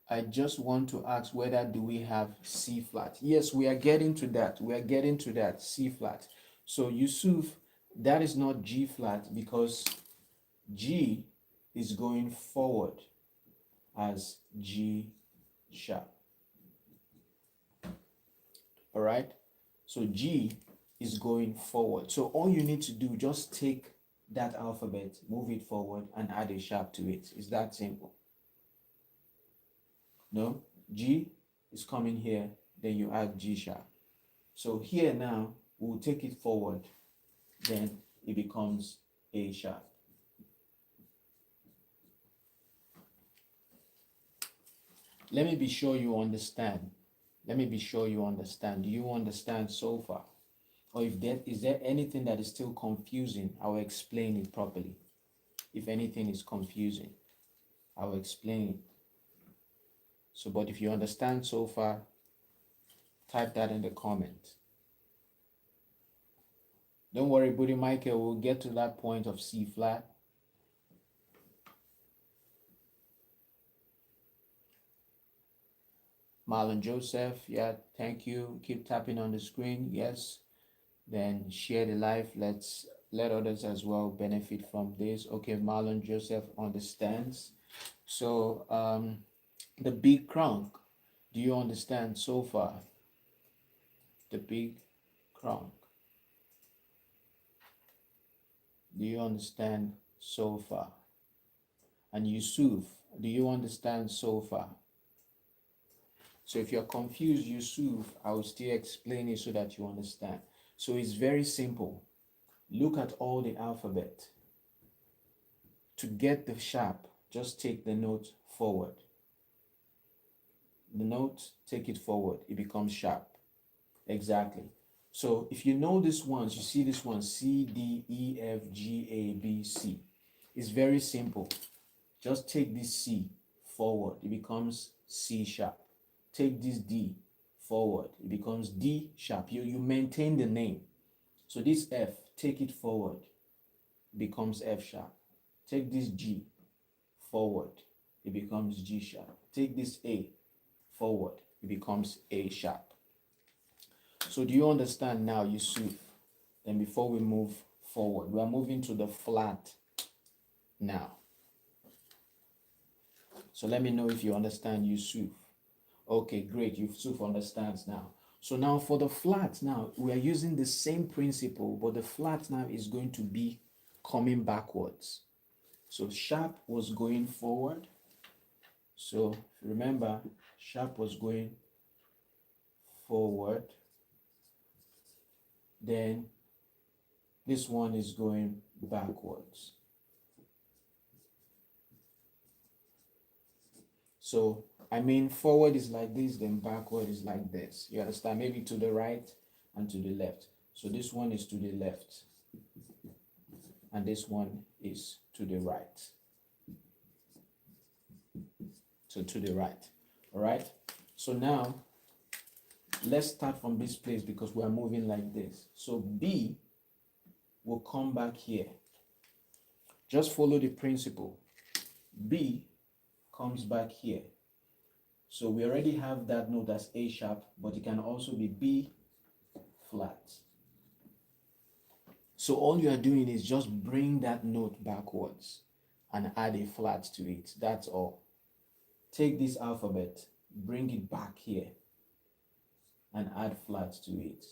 I just want to ask, whether do we have C flat? Yes, we are getting to that. We are getting to that, C flat. So Yusuf, that is not G flat, because G is going forward as G sharp. All right. So G is going forward. So all you need to do, just take that alphabet, move it forward, and add a sharp to it. It's that simple. No, G is coming here, then you add G sharp. So here now, we'll take it forward, then it becomes A sharp. Let me be sure you understand. Let me be sure you understand. Do you understand so far? Or if there is there anything that is still confusing, I will explain it properly. If anything is confusing, I will explain it. So, but if you understand so far, type that in the comment. Don't worry, Buddy Michael, we'll get to that point of C flat. Marlon Joseph, yeah, thank you. Keep tapping on the screen, yes. Then share the live. Let others as well benefit from this. Okay, Marlon Joseph understands. So the big crunk, do you understand so far? The big crunk. Do you understand so far? And Yusuf, do you understand so far? So if you're confused, Yusuf, I will still explain it so that you understand. So it's very simple. Look at all the alphabet. To get the sharp, just take the note forward. The note, take it forward. It becomes sharp. Exactly. So if you know this ones, you see this one, C, D, E, F, G, A, B, C. It's very simple. Just take this C forward. It becomes C sharp. Take this D forward. It becomes D sharp. You maintain the name. So this F, take it forward. It becomes F sharp. Take this G forward. It becomes G sharp. Take this A forward. It becomes A sharp. So do you understand now, Yusuf? Then before we move forward, we are moving to the flat now. So let me know if you understand, Yusuf. Okay, great. Yusuf understands now. So now for the flat now, we are using the same principle, but the flat now is going to be coming backwards. So sharp was going forward. So remember, sharp was going forward. Then this one is going backwards. So I mean, forward is like this, then backward is like this. You understand? Maybe to the right and to the left. So this one is to the left, and this one is to the right. So to the right. All right. So now let's start from this place because we are moving like this. So B will come back here. Just follow the principle. B comes back here. So we already have that note as A sharp, but it can also be B flat. So all you are doing is just bring that note backwards and add a flat to it. That's all. Take this alphabet, bring it back here and add flat to it.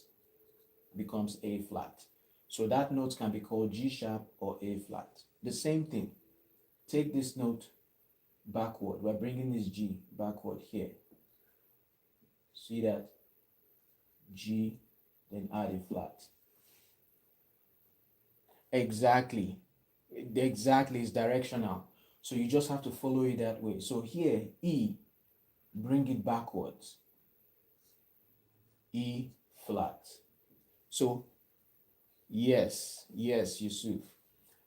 It becomes A flat. So that note can be called G sharp or A flat. The same thing. Take this note backward. We're bringing this G backward here. See that? G, then add a flat. Exactly. Exactly, it's directional. So you just have to follow it that way. So here, E, bring it backwards. E flat. So yes, Yusuf.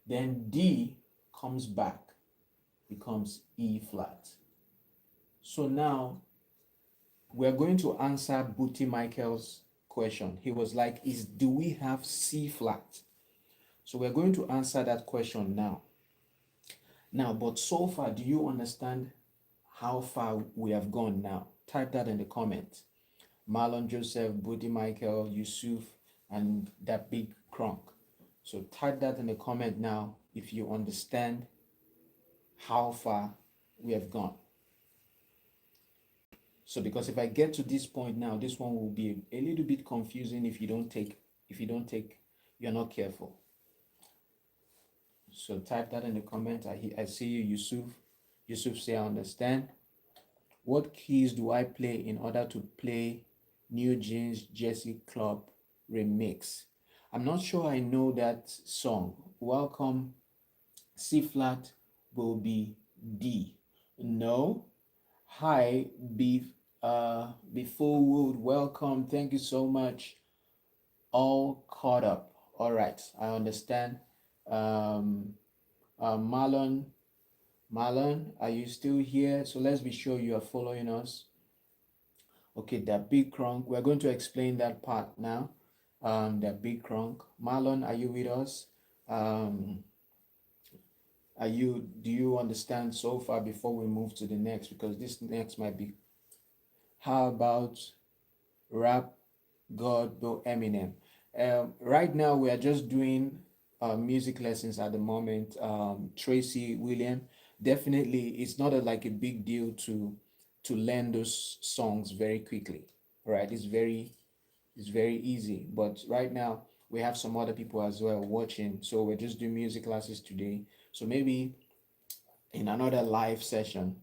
Then D comes back, becomes E flat. So now we're going to answer Booty Michael's question. He was like, do we have C flat? So we're going to answer that question now. But so far, do you understand how far we have gone now? Type that in the comments. Marlon Joseph, Booty Michael, Yusuf, and that big crunk. So type that in the comment now if you understand how far we have gone. So because if I get to this point now, this one will be a little bit confusing if you're not careful. So type that in the comment. I see you, Yusuf. Yusuf say, I understand. What keys do I play in order to play New Jeans Jesse Club remix? I'm not sure I know that song. C flat will be D. No. Hi, before Wood, welcome. Thank you so much. All caught up. All right, I understand. Um, Marlon, Marlon, are you still here? So let's be sure you are following us. Okay, that big crunk. We're going to explain that part now. That big crunk. Marlon, are you with us? Um, do you understand so far before we move to the next? Because this next might be, how about rap God go Eminem? Right now we are just doing music lessons at the moment. Tracy William, definitely it's not like a big deal to learn those songs very quickly. Right? It's very easy. But right now we have some other people as well watching. So we're just doing music classes today. So maybe in another live session,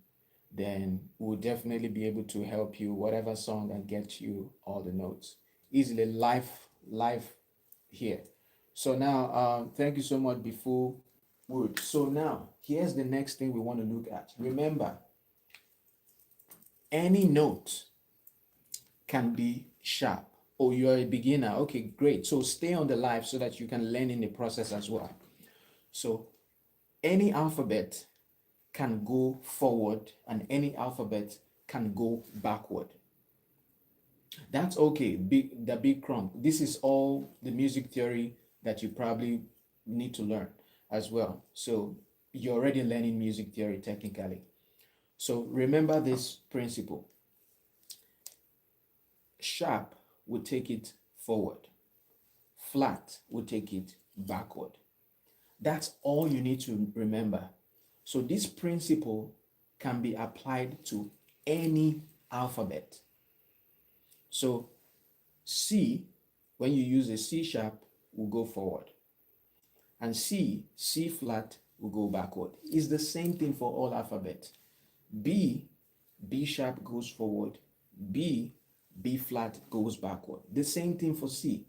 then we'll definitely be able to help you whatever song and get you all the notes easily live here. So now, thank you so much before Wood. So now here's the next thing we want to look at. Remember, any note can be sharp. Oh, you're a beginner. Okay, great. So stay on the live so that you can learn in the process as well. So any alphabet can go forward and any alphabet can go backward. That's okay. The big crumb. This is all the music theory that you probably need to learn as well. So you're already learning music theory technically. So remember this principle. Sharp will take it forward. Flat will take it backward. That's all you need to remember. So this principle can be applied to any alphabet. So C, when you use a C sharp, will go forward. And C flat will go backward. It's the same thing for all alphabets. B sharp goes forward. B flat goes backward. The same thing for C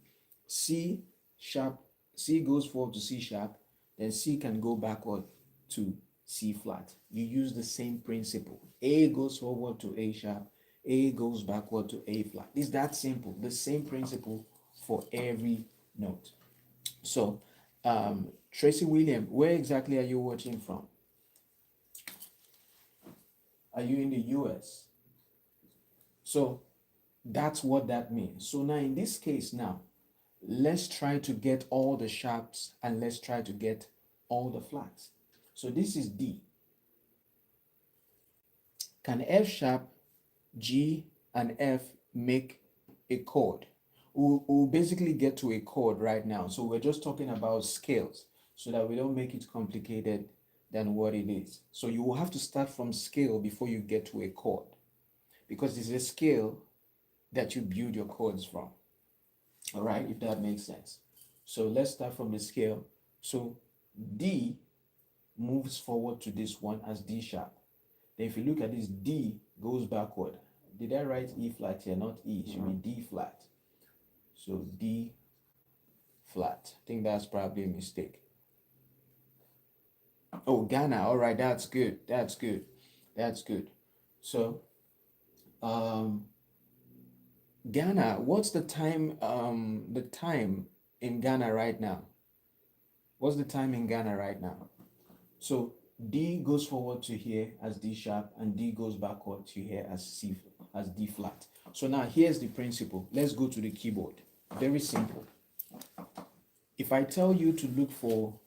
sharp, C goes forward to C sharp, then C can go backward to C flat. You use the same principle. A goes forward to A sharp, A goes backward to A flat. It's that simple. The same principle for every note. So, Tracy William, where exactly are you watching from? Are you in the US? So that's what that means. So now in this case now, let's try to get all the sharps and let's try to get all the flats. So this is D. Can F sharp, G, and F make a chord? We'll basically get to a chord right now. So we're just talking about scales so that we don't make it complicated than what it is. So you will have to start from scale before you get to a chord because it's a scale that you build your chords from. All right, if that makes sense. So let's start from the scale. So D moves forward to this one as D sharp. Then if you look at this, D goes backward. Did I write E flat here? Not E, it should be D flat. So D flat. I think that's probably a mistake. Oh, Ghana. All right, that's good. That's good. That's good. So, um, Ghana, what's the time in Ghana right now? What's the time in Ghana right now? So D goes forward to here as D sharp and D goes backward to here as D flat. So now here's the principle. Let's go to the keyboard. Very simple. If I tell you to look for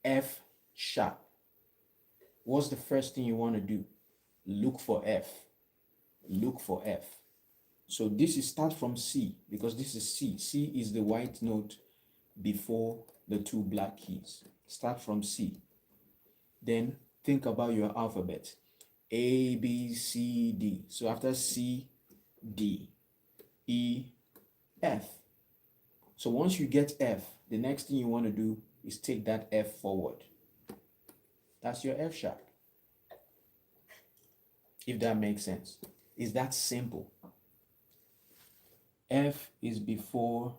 F sharp, what's the first thing you want to do? Look for F. Look for F. So this is start from C because this is C. C is the white note before the two black keys. Start from C. Then think about your alphabet. A, B, C, D. So after C, D, E, F. So once you get F, the next thing you want to do is take that F forward. That's your F sharp. If that makes sense. It's that simple. F is before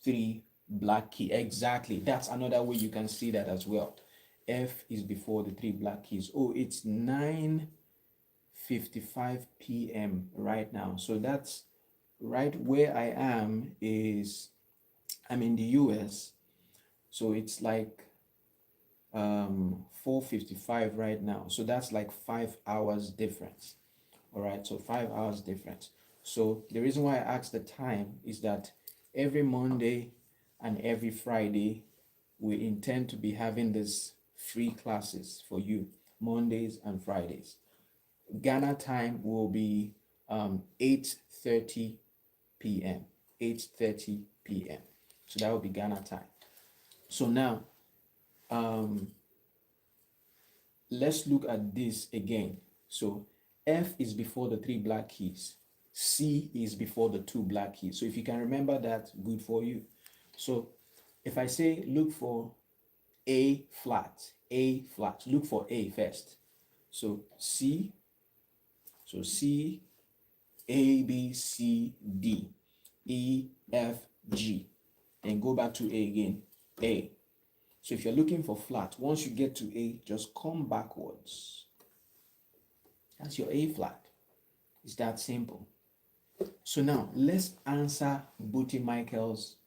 three black key. Exactly. That's another way you can see that as well. F is before the three black keys. Oh, it's 9:55 p.m. right now. So that's right where I am is I'm in the US. So it's like 4:55 right now. So that's like 5 hours difference. All right, so 5 hours difference. So the reason why I asked the time is that every Monday and every Friday we intend to be having this free classes for you, Mondays and Fridays. Ghana time will be 8:30 p.m. 8:30 p.m. So that will be Ghana time. So now um, let's look at this again. So F is before the three black keys. C is before the two black keys. So if you can remember that, good for you. So if I say look for A flat, look for A first. So C, C, A, B, C, D, E, F, G. Then go back to A again, A. So if you're looking for flat, once you get to A, just come backwards. That's your A flat. It's that simple. So now let's answer Booty Michael's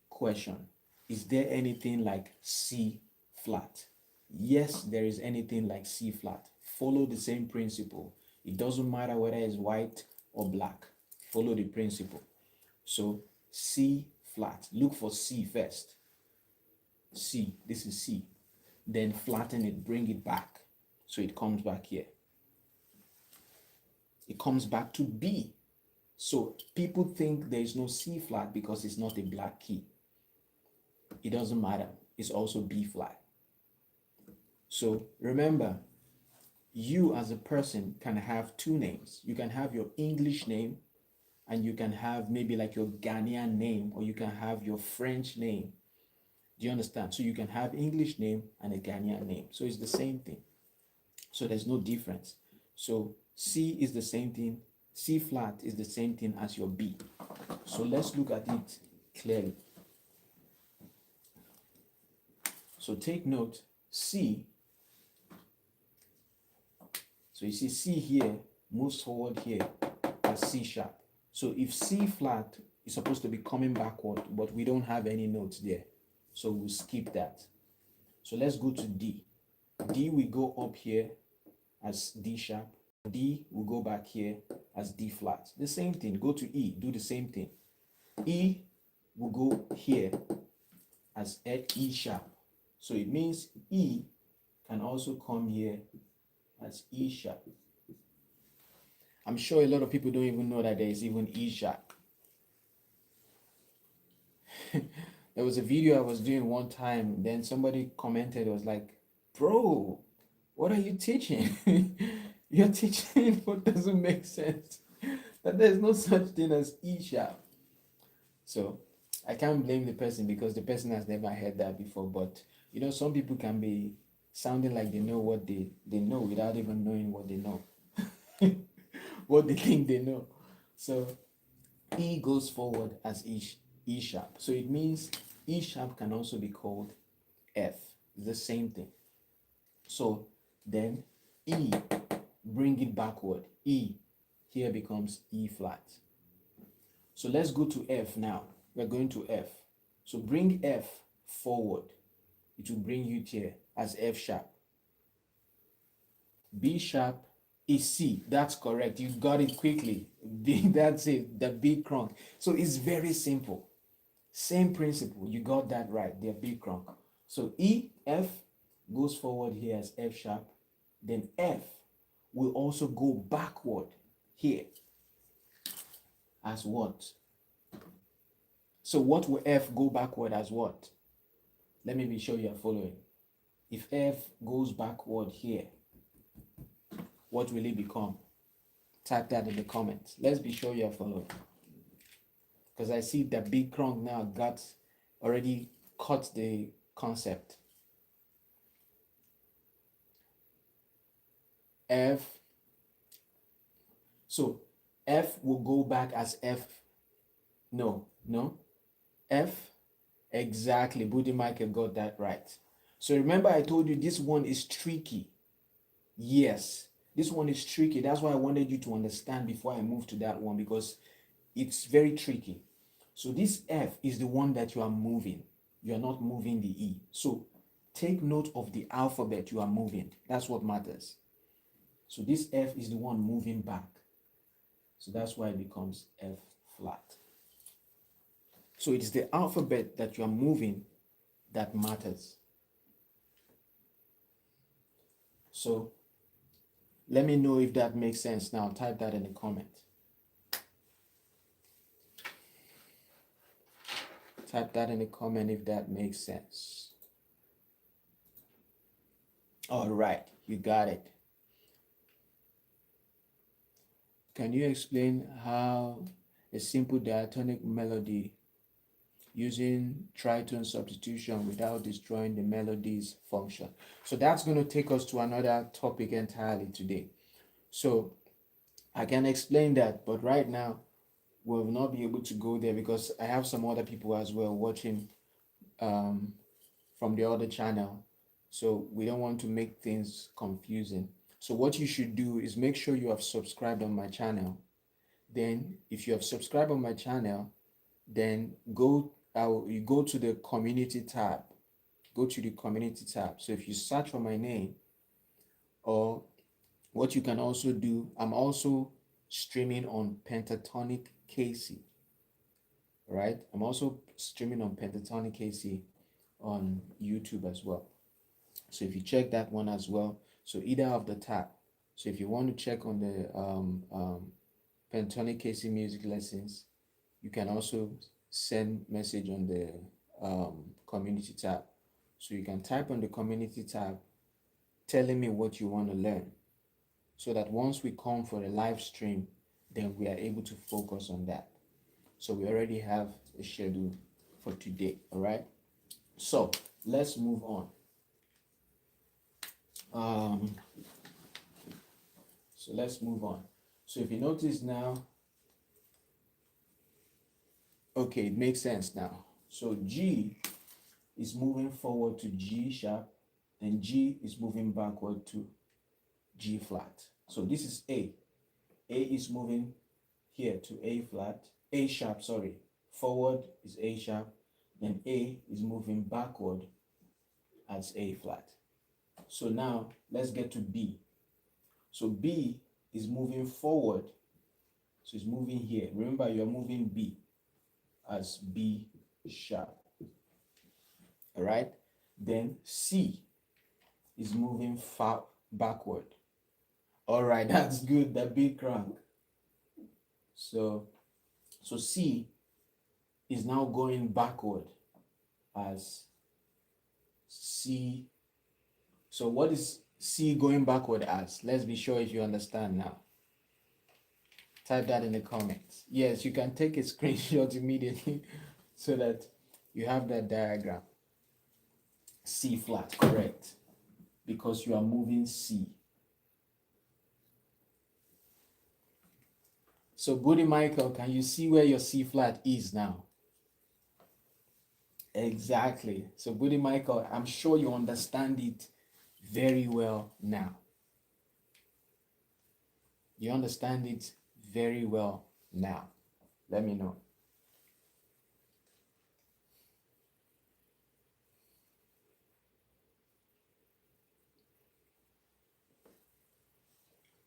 question. Is there anything like C flat? Yes, there is anything like C flat. Follow the same principle. It doesn't matter whether it's white or black. Follow the principle. So C flat. Look for C first. C. This is C. Then flatten it, bring it back. So it comes back here. It comes back to B. So people think there is no C flat because it's not a black key. It doesn't matter. It's also B flat. So remember, you as a person can have two names. You can have your English name and you can have maybe like your Ghanaian name, or you can have your French name. Do you understand? So you can have English name and a Ghanaian name. So it's the same thing. So there's no difference. So C is the same thing. C flat is the same thing as your B. So let's look at it clearly. So take note, C. So you see C here moves forward here as C sharp. So if C flat is supposed to be coming backward, but we don't have any notes there. So we'll skip that. So let's go to D. D will go up here as D sharp. D will go back here as D flat. The same thing. Go to E. Do the same thing. E will go here as E sharp. So it means E can also come here as E sharp. I'm sure a lot of people don't even know that there is even E sharp. There was a video I was doing one time, then somebody commented, was like, bro, what are you teaching? You're teaching what doesn't make sense. That there's no such thing as E sharp. So I can't blame the person because the person has never heard that before. But you know, some people can be sounding like they know what they know without even knowing what they know. What they think they know. So E goes forward as E sharp. So it means E sharp can also be called F. It's the same thing. So then E, bring it backward. E here becomes E flat. So let's go to F now. We're going to F. So bring F forward. It will bring you here as F sharp. B sharp is C. That's correct. You got it quickly. That's it. The big crunk. So it's very simple. Same principle. You got that right. The big crunk. So E, F goes forward here as F sharp. Then F will also go backward here as what? So what will F go backward as what? Let me be sure you are following. If F goes backward here, what will it become? Type that in the comments. Let's be sure you are following. Because I see the big crunk now got already caught the concept. F. So F will go back as F. No. F. Exactly. Booty Michael got that right. So remember I told you this one is tricky. Yes, this one is tricky. That's why I wanted you to understand before I move to that one, because it's very tricky. So this F is the one that you are moving. You are not moving the E. So take note of the alphabet you are moving. That's what matters. So this F is the one moving back. So that's why it becomes F flat. So it's the alphabet that you are moving that matters. So let me know if that makes sense now. Type that in the comment. Type that in the comment if that makes sense. All right, you got it. Can you explain how a simple diatonic melody using tritone substitution without destroying the melody's function? So that's going to take us to another topic entirely today. So I can explain that, but right now we'll not be able to go there because I have some other people as well watching from the other channel. So we don't want to make things confusing. So what you should do is make sure you have subscribed on my channel. Then if you have subscribed on my channel, then you go to the community tab. Go to the community tab. So if you search for my name, or what you can also do, I'm also streaming on Pentatonickc, right? I'm also streaming on Pentatonickc on YouTube as well. So if you check that one as well, so either of the tab. So if you want to check on the Pentatonickc music lessons, you can also send message on the community tab. So you can type on the community tab telling me what you want to learn, so that once we come for a live stream, then we are able to focus on that. So we already have a schedule for today. All right, so let's move on. So let's move on. So if you notice now, okay, it makes sense now. So G is moving forward to G sharp, and G is moving backward to G flat. So this is A. A is moving here to A flat, A sharp, sorry. Forward is A sharp, then A is moving backward as A flat. So now let's get to B. So B is moving forward, so it's moving here. Remember, you're moving B as B sharp. All right, then C is moving far backward. All right, that's good, the big crank. So C is now going backward as C. So what is C going backward as? Let's be sure if you understand now. Type that in the comments. Yes, you can take a screenshot immediately so that you have that diagram. C flat, correct. Because you are moving C. So Buddy Michael, can you see where your C flat is now? Exactly. So Buddy Michael, I'm sure you understand it very well now. You understand it very well now. Let me know.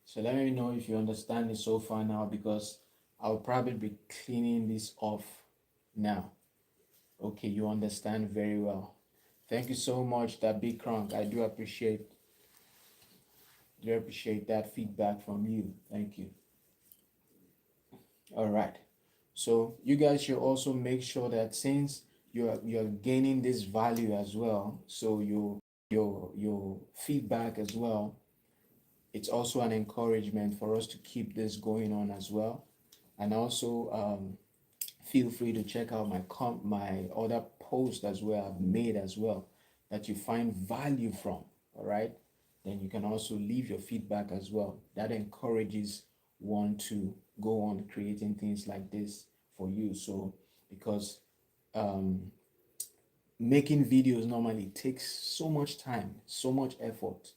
So let me know if you understand it so far now, because I'll probably be cleaning this off now. Okay, you understand very well. Thank you so much, that big crunk. I do appreciate that feedback from you. Thank you. All right. So you guys should also make sure that since you're gaining this value as well, so your feedback as well, it's also an encouragement for us to keep this going on as well. And also feel free to check out my other posts as well I've made as well, that you find value from. All right, then you can also leave your feedback as well. That encourages one to go on creating things like this for you. So because making videos normally takes so much time, so much effort.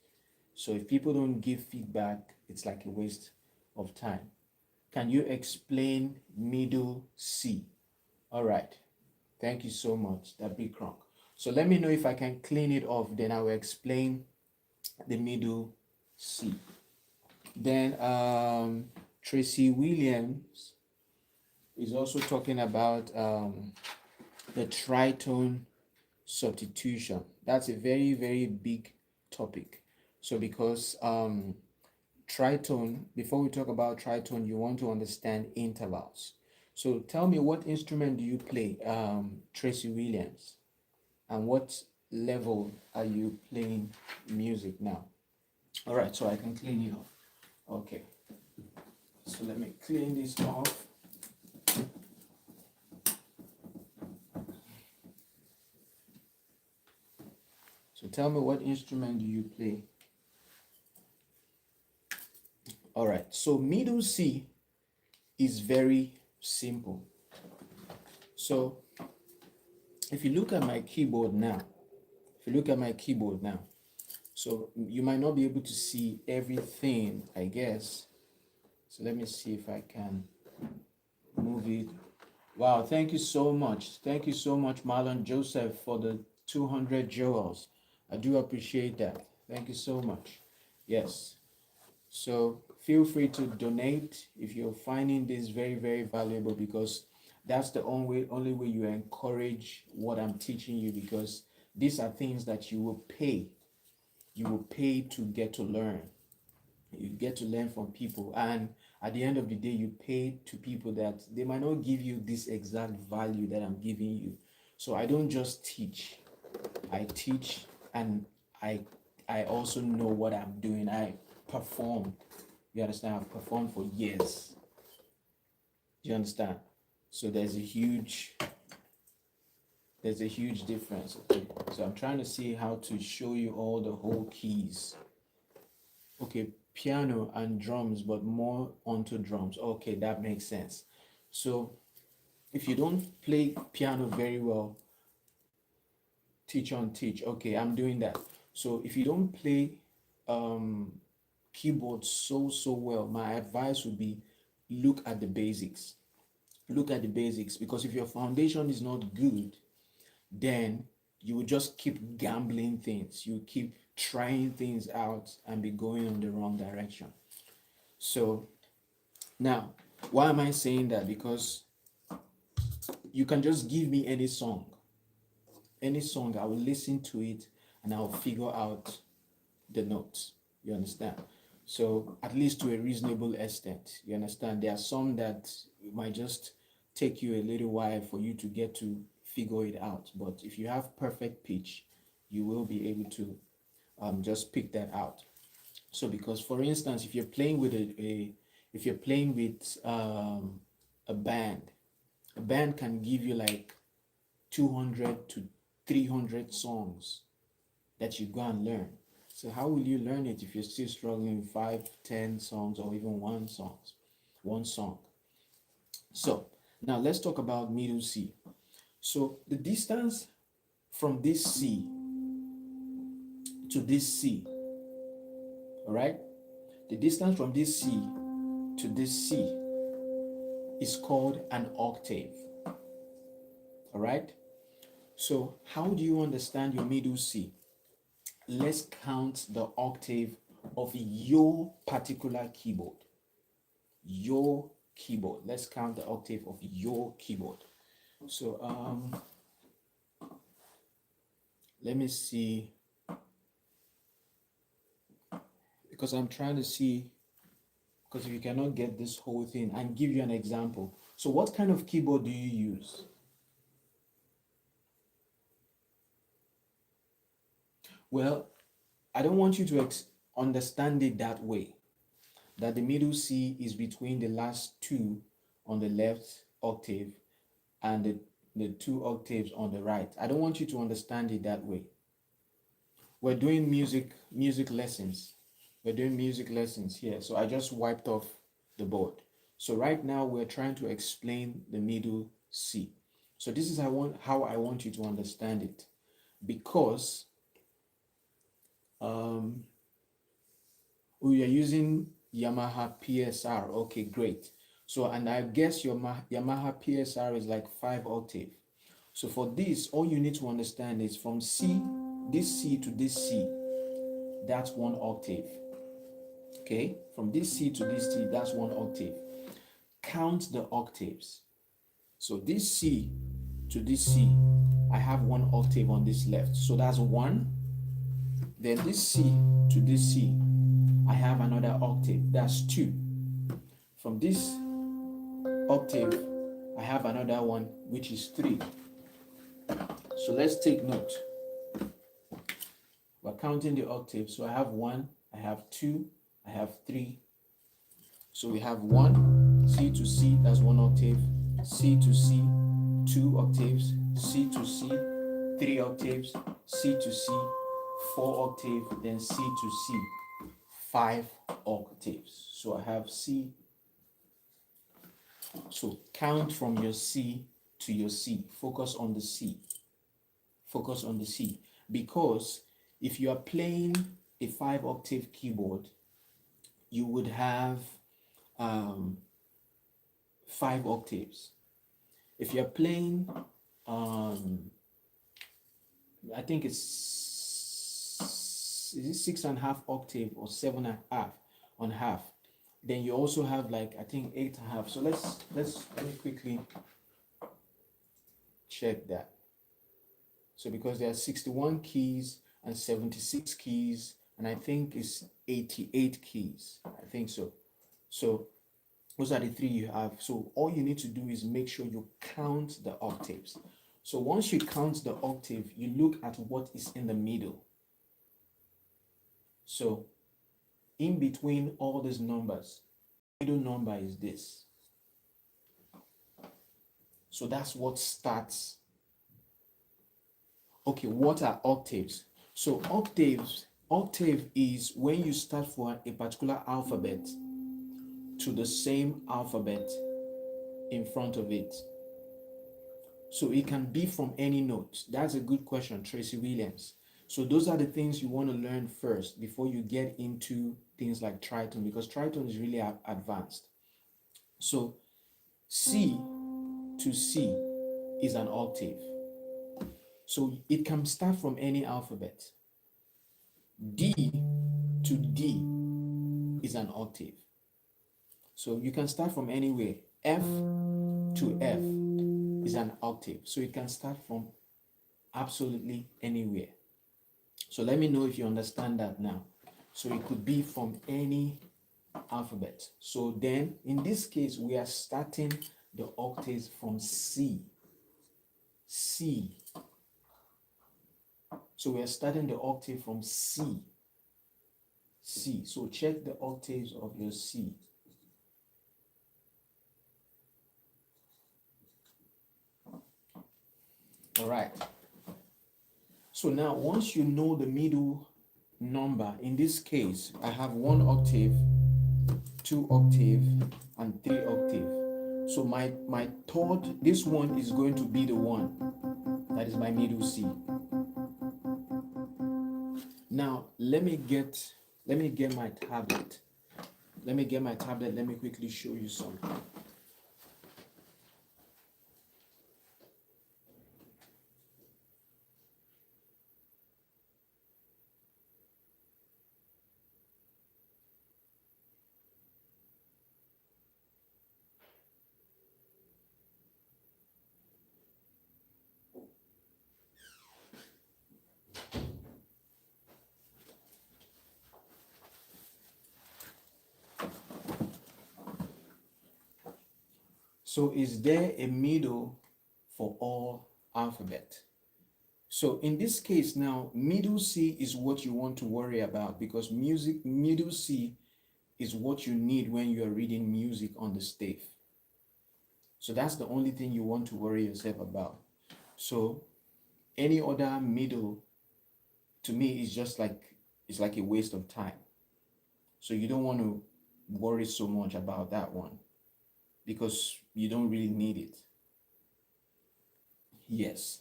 So if people don't give feedback, it's like a waste of time. Can you explain middle C? All right. Thank you so much, that big crunk. So let me know if I can clean it off, then I will explain the middle C. Then Tracy Williams is also talking about the tritone substitution. That's a very, very big topic. So because tritone, before we talk about tritone, you want to understand intervals. So tell me, what instrument do you play, Tracy Williams? And what level are you playing music now? All right, so I can clean it off. Okay, so let me clean this off. So tell me, what instrument do you play? All right, so middle C is very simple. So if you look at my keyboard now, so you might not be able to see everything, I guess. So let me see if I can move it. Wow, thank you so much. Thank you so much, Marlon Joseph, for the 200 jewels. I do appreciate that. Thank you so much. Yes. So feel free to donate if you're finding this very, very valuable, because that's the only way you encourage what I'm teaching you, because these are things that you will pay. You will pay to get to learn. You get to learn from people, and at the end of the day, you pay to people that they might not give you this exact value that I'm giving you. So I don't just teach, I teach, and I I also know what I'm doing. I perform. You understand? I've performed for years. Do you understand? So there's a huge difference. Okay. So I'm trying to see how to show you all the whole keys. Okay, piano and drums, but more onto drums. Okay, that makes sense. So if you don't play piano very well, teach on teach. Okay, I'm doing that. So if you don't play um keyboard so well, my advice would be, look at the basics. Look at the basics, because if your foundation is not good, then you will just keep gambling things. You keep trying things out and be going in the wrong direction. So now, why am I saying that? Because you can just give me any song, I will listen to it and I'll figure out the notes. You understand? So at least to a reasonable extent. You understand? There are some that might just take you a little while for you to get to figure it out. But if you have perfect pitch, you will be able to just pick that out. So because, for instance, if you're playing with if you're playing with a band can give you like 200 to 300 songs that you go and learn. So how will you learn it if you're still struggling with 5, 10 songs, or even one song? So now let's talk about middle C. So the distance from this C to this C, all right? The distance from this C to this C is called an octave, all right? So how do you understand your middle C? Let's count the octave of your particular keyboard. Your keyboard. Let's count the octave of your keyboard. So let me see, because I'm trying to see, because if you cannot get this whole thing, and give you an example. So what kind of keyboard do you use? Well, I don't want you to understand it that way, that the middle C is between the last two on the left octave and the two octaves on the right. I don't want you to understand it that way. We're doing music lessons. We're doing music lessons here. So I just wiped off the board. So right now we're trying to explain the middle C. So this is how I want you to understand it, because um, we are using Yamaha PSR. Okay, great. So, and I guess your Yamaha PSR is like 5 octave. So for this, all you need to understand is from C, this C to this C, that's 1 octave. Okay, from this C to this C, that's 1 octave. Count the octaves. So this C to this C, I have 1 octave on this left. So that's 1. Then this C to this C, I have another octave. That's 2. From this octave, I have another one, which is 3. So let's take note. We're counting the octaves. So I have 1, I have 2, I have 3. So we have 1, C to C, that's 1 octave, C to C, 2 octaves, C to C, 3 octaves, C to C, 4 octave, then C to C, 5 octaves. So I have C. So count from your C to your C. Focus on the C. Focus on the C. Because if you are playing a 5 octave keyboard, you would have 5 octaves. If you're playing, I think is it 6.5 octave or 7.5 on half, then you also have like, I think 8.5. So let me quickly check that. So because there are 61 keys and 76 keys, and I think it's 88 keys. I think so. So those are the 3 you have. So all you need to do is make sure you count the octaves. So once you count the octave, you look at what is in the middle. So in between all these numbers, middle number is this. So that's what starts. Okay, what are octaves? So octave is when you start for a particular alphabet to the same alphabet in front of it. So it can be from any note. That's a good question, Tracy Williams. So those are the things you want to learn first before you get into things like tritone, because tritone is really advanced. So C to C is an octave. So it can start from any alphabet. D to D is an octave. So you can start from anywhere. F to F is an octave. So it can start from absolutely anywhere. So let me know if you understand that now. So it could be from any alphabet. So then in this case, we are starting the octaves from C. C. So we are starting the octave from C. C. So check the octaves of your C. All right. So now once you know the middle number, in this case, I have 1 octave, 2 octave, and 3 octave. So my third, this one is going to be the one. That is my middle C. Now let me get my tablet. Let me quickly show you something. So is there a middle for all alphabet? So in this case now, middle C is what you want to worry about, because middle C is what you need when you are reading music on the staff. So that's the only thing you want to worry yourself about. So any other middle, to me, is just like, it's like a waste of time. So you don't want to worry so much about that one, because you don't really need it. Yes.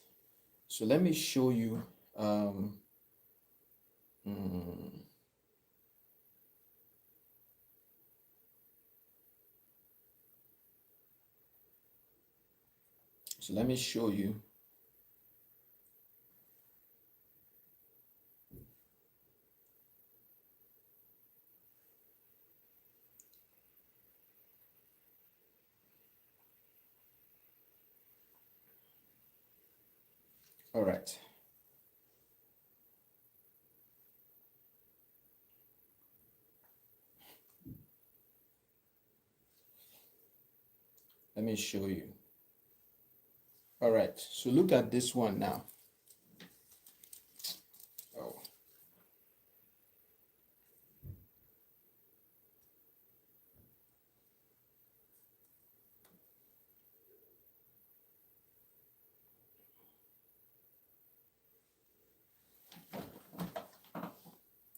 So let me show you. Um, mm, so let me show you. All right. Let me show you. All right. So look at this one now. Oh.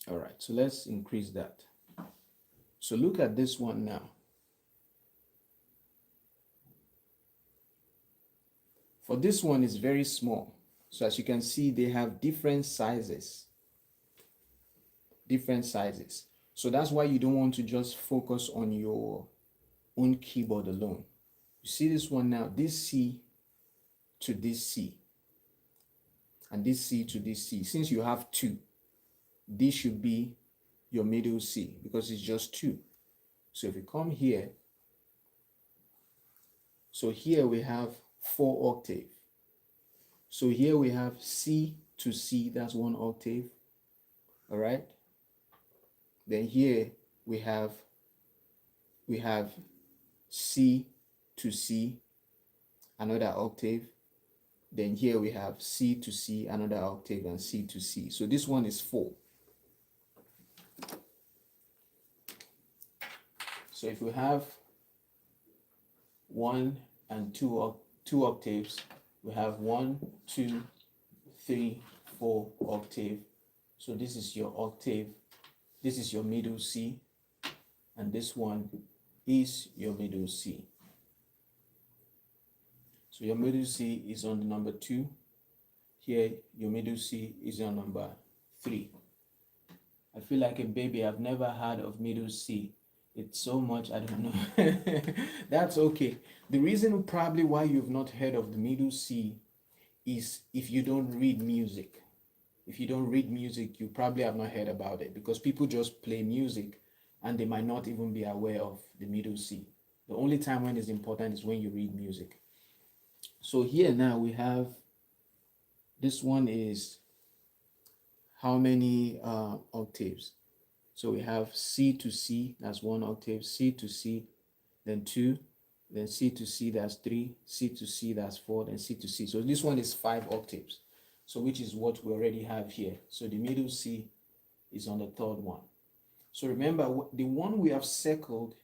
All right. So let's increase that. So look at this one now. For this one is very small. So as you can see, they have different sizes. Different sizes. So that's why you don't want to just focus on your own keyboard alone. You see this one now, this C to this C, and this C to this C. Since you have two, this should be your middle C because it's just two. So if you come here, so here we have 4 octave. So here we have C to C, that's 1 octave. All right. Then here we have C to C, another octave. Then here we have C to C, another octave, and C to C. So this one is 4. So if we have 1 and 2 octaves, we have 1, 2, 3, 4 octave. So this is your octave. This is your middle C, and this one is your middle C. So your middle C is on the number 2. Here, your middle C is on number 3. I feel like a baby. I've never heard of middle C. It's so much, I don't know. That's okay. The reason probably why you've not heard of the middle C is if you don't read music. If you don't read music, you probably have not heard about it because people just play music and they might not even be aware of the middle C. The only time when it's important is when you read music. So here now we have, this one is how many octaves? So we have C to C, that's 1 octave, C to C, then 2, then C to C, that's 3, C to C, that's 4, then C to C. So this one is 5 octaves. So which is what we already have here. So the middle C is on the third one. So remember, the one we have circled,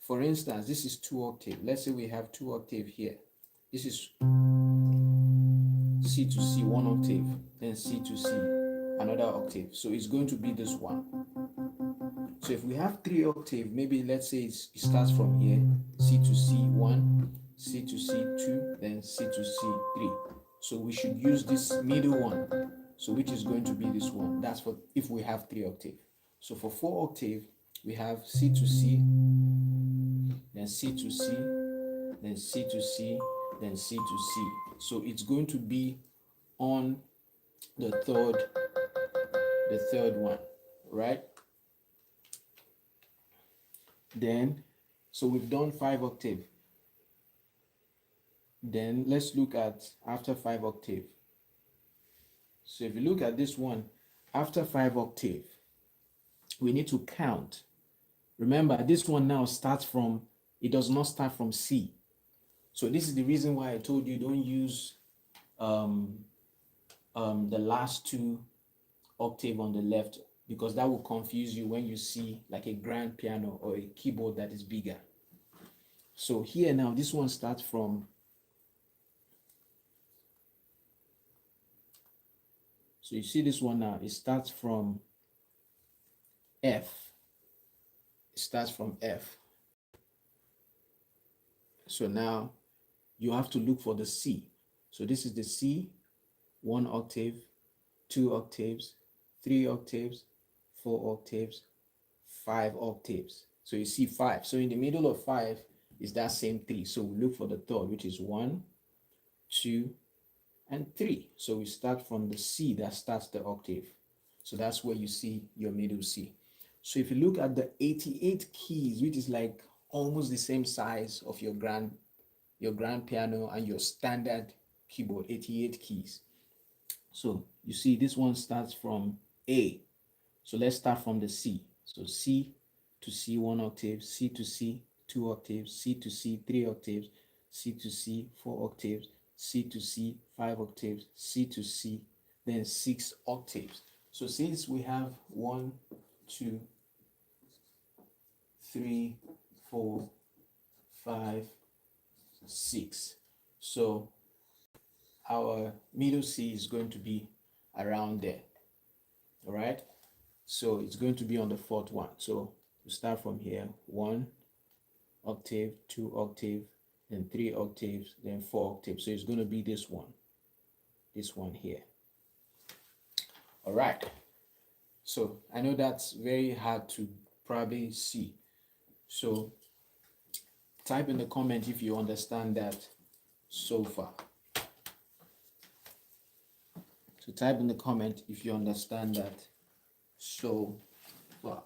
for instance, this is 2 octave. Let's say we have 2 octave here. This is C to C, 1 octave, then C to C, another octave. So it's going to be this one. So if we have 3 octave, maybe let's say it starts from here, C to C 1, C to C 2, then C to C 3. So we should use this middle one. So which is going to be this one. That's for if we have 3 octave. So for 4 octave, we have C to C, then C to C, then C to C, then C to C. So it's going to be on the third one, right? Then, so we've done 5 octave. Then let's look at after 5 octave. So if you look at this one, after 5 octave, we need to count. Remember, this one now starts from, it does not start from C. So this is the reason why I told you don't use the last 2 octave on the left, because that will confuse you when you see like a grand piano or a keyboard that is bigger. So here now, this one starts from, so you see this one now, it starts from F. It starts from F. So now you have to look for the C. So this is the C, 1 octave, 2 octaves, 3 octaves, 4 octaves, 5 octaves. So you see five. So in the middle of five is that same three. So we look for the third, which is 1, 2, and 3. So we start from the C that starts the octave. So that's where you see your middle C. So if you look at the 88 keys, which is like almost the same size of your grand piano and your standard keyboard, 88 keys. So you see this one starts from A. So let's start from the C. So C to C, 1 octave, C to C, 2 octaves, C to C, 3 octaves, C to C, 4 octaves, C to C, 5 octaves, C to C, then 6 octaves. So since we have 1, 2, 3, 4, 5, 6, so our middle C is going to be around there. All right. So it's going to be on the fourth one. So we start from here, 1 octave, 2 octave, then 3 octaves, then 4 octaves. So it's going to be this one here. All right. So I know that's very hard to probably see. So type in the comment if you understand that so far. So type in the comment if you understand that so far.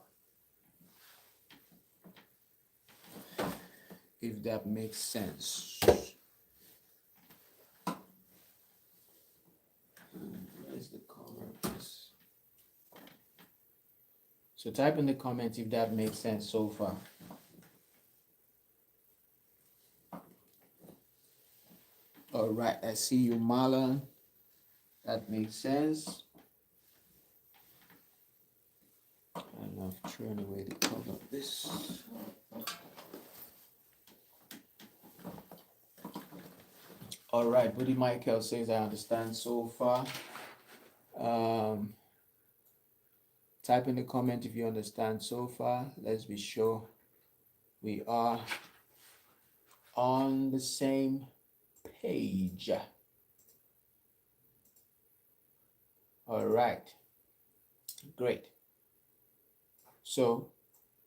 If that makes sense. Where's the comments? So type in the comments if that makes sense so far. All right, I see you, Marlon. That makes sense. And I've thrown away the cover of this. All right, Buddy Michael says, I understand so far. Type in the comment if you understand so far. Let's be sure we are on the same page. All right, great. So,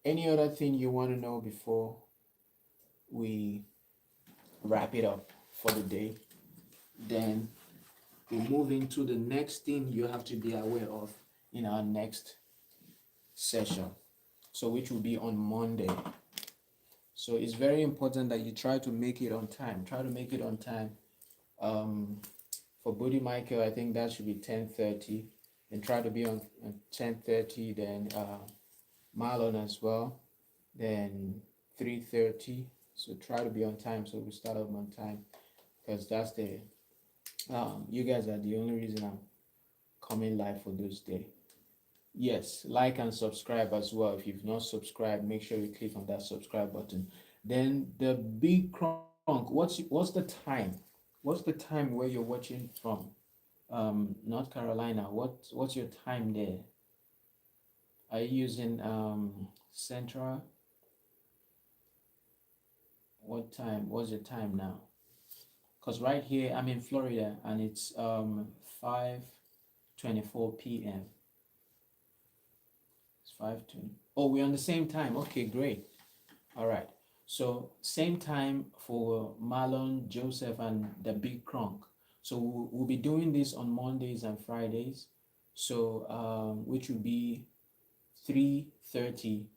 any other thing you want to know before we wrap it up for the day? Then we move into the next thing you have to be aware of in our next session. So, which will be on Monday. So it's very important that you try to make it on time. Try to make it on time. For Buddy Michael, I think that should be 10:30. And try to be on 10:30. Then Marlon as well. Then 3:30. So try to be on time. So we start up on time, because that's the you guys are the only reason I'm coming live for those days. Yes, like and subscribe as well. If you've not subscribed, make sure you click on that subscribe button. Then the big crunk. What's the time? What's the time where you're watching from? North Carolina. What's your time there? Are you using Central? What time? What's your time now? Because right here I'm in Florida and it's 5:24 p.m. It's 5:20. Oh, we're on the same time. Okay, great. All right. So same time for Marlon, Joseph, and the Big Crunk. So we'll be doing this on Mondays and Fridays. So which will be 3:30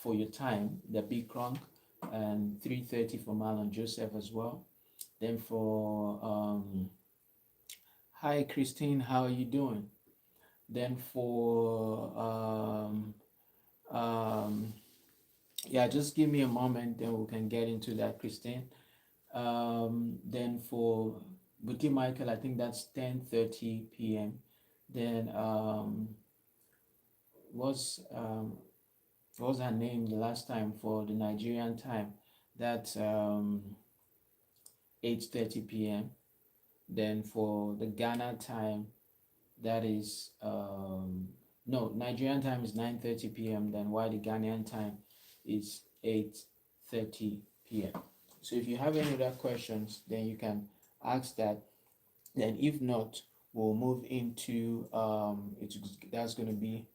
for your time, the Big Crunk, and 3:30 for Marlon Joseph as well. Then for hi Christine, how are you doing? Then for yeah, just give me a moment, then we can get into that, Christine. Then for Buti Michael, I think that's 10:30 p.m. Then what's what was her name the last time for the Nigerian time? That's 8:30 p.m. Then for the Ghana time, that is no, Nigerian time is 9:30 p.m. Then while the Ghanaian time is 8:30 p.m. So if you have any other questions, then you can ask that. Then if not, we'll move into that's going to be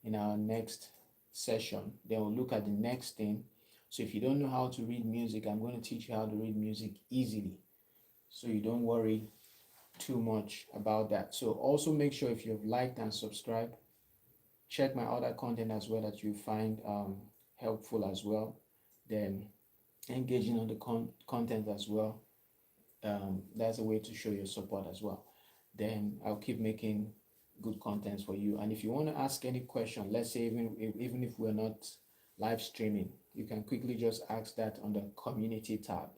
in our next session. Then we'll look at the next thing. So if you don't know how to read music, I'm going to teach you how to read music easily, so you don't worry too much about that. So also make sure if you've liked and subscribed, check my other content as well that you find helpful as well. Then engaging on the content as well. That's a way to show your support as well. Then I'll keep making good contents for you. And if you want to ask any question, let's say even if we're not live streaming, you can quickly just ask that on the community tab.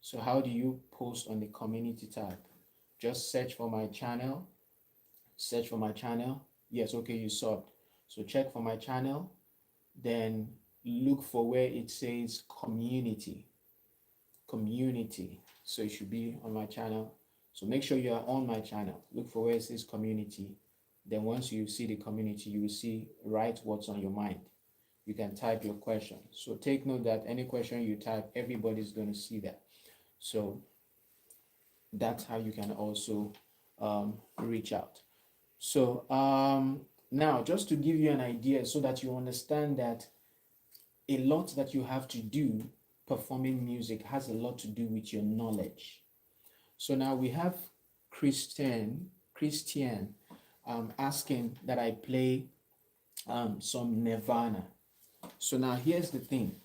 So how do you post on the community tab? Just search for my channel. Search for my channel. Yes, okay, you saw it. So check for my channel, then look for where it says community. Community. So it should be on my channel. So make sure you are on my channel. Look for where it says community. Then once you see the community, you will see write what's on your mind. You can type your question. So take note that any question you type, everybody's going to see that. So that's how you can also reach out. So now just to give you an idea so that you understand that a lot that you have to do performing music has a lot to do with your knowledge. So now we have Christian asking that I play some Nirvana. So now here's the thing.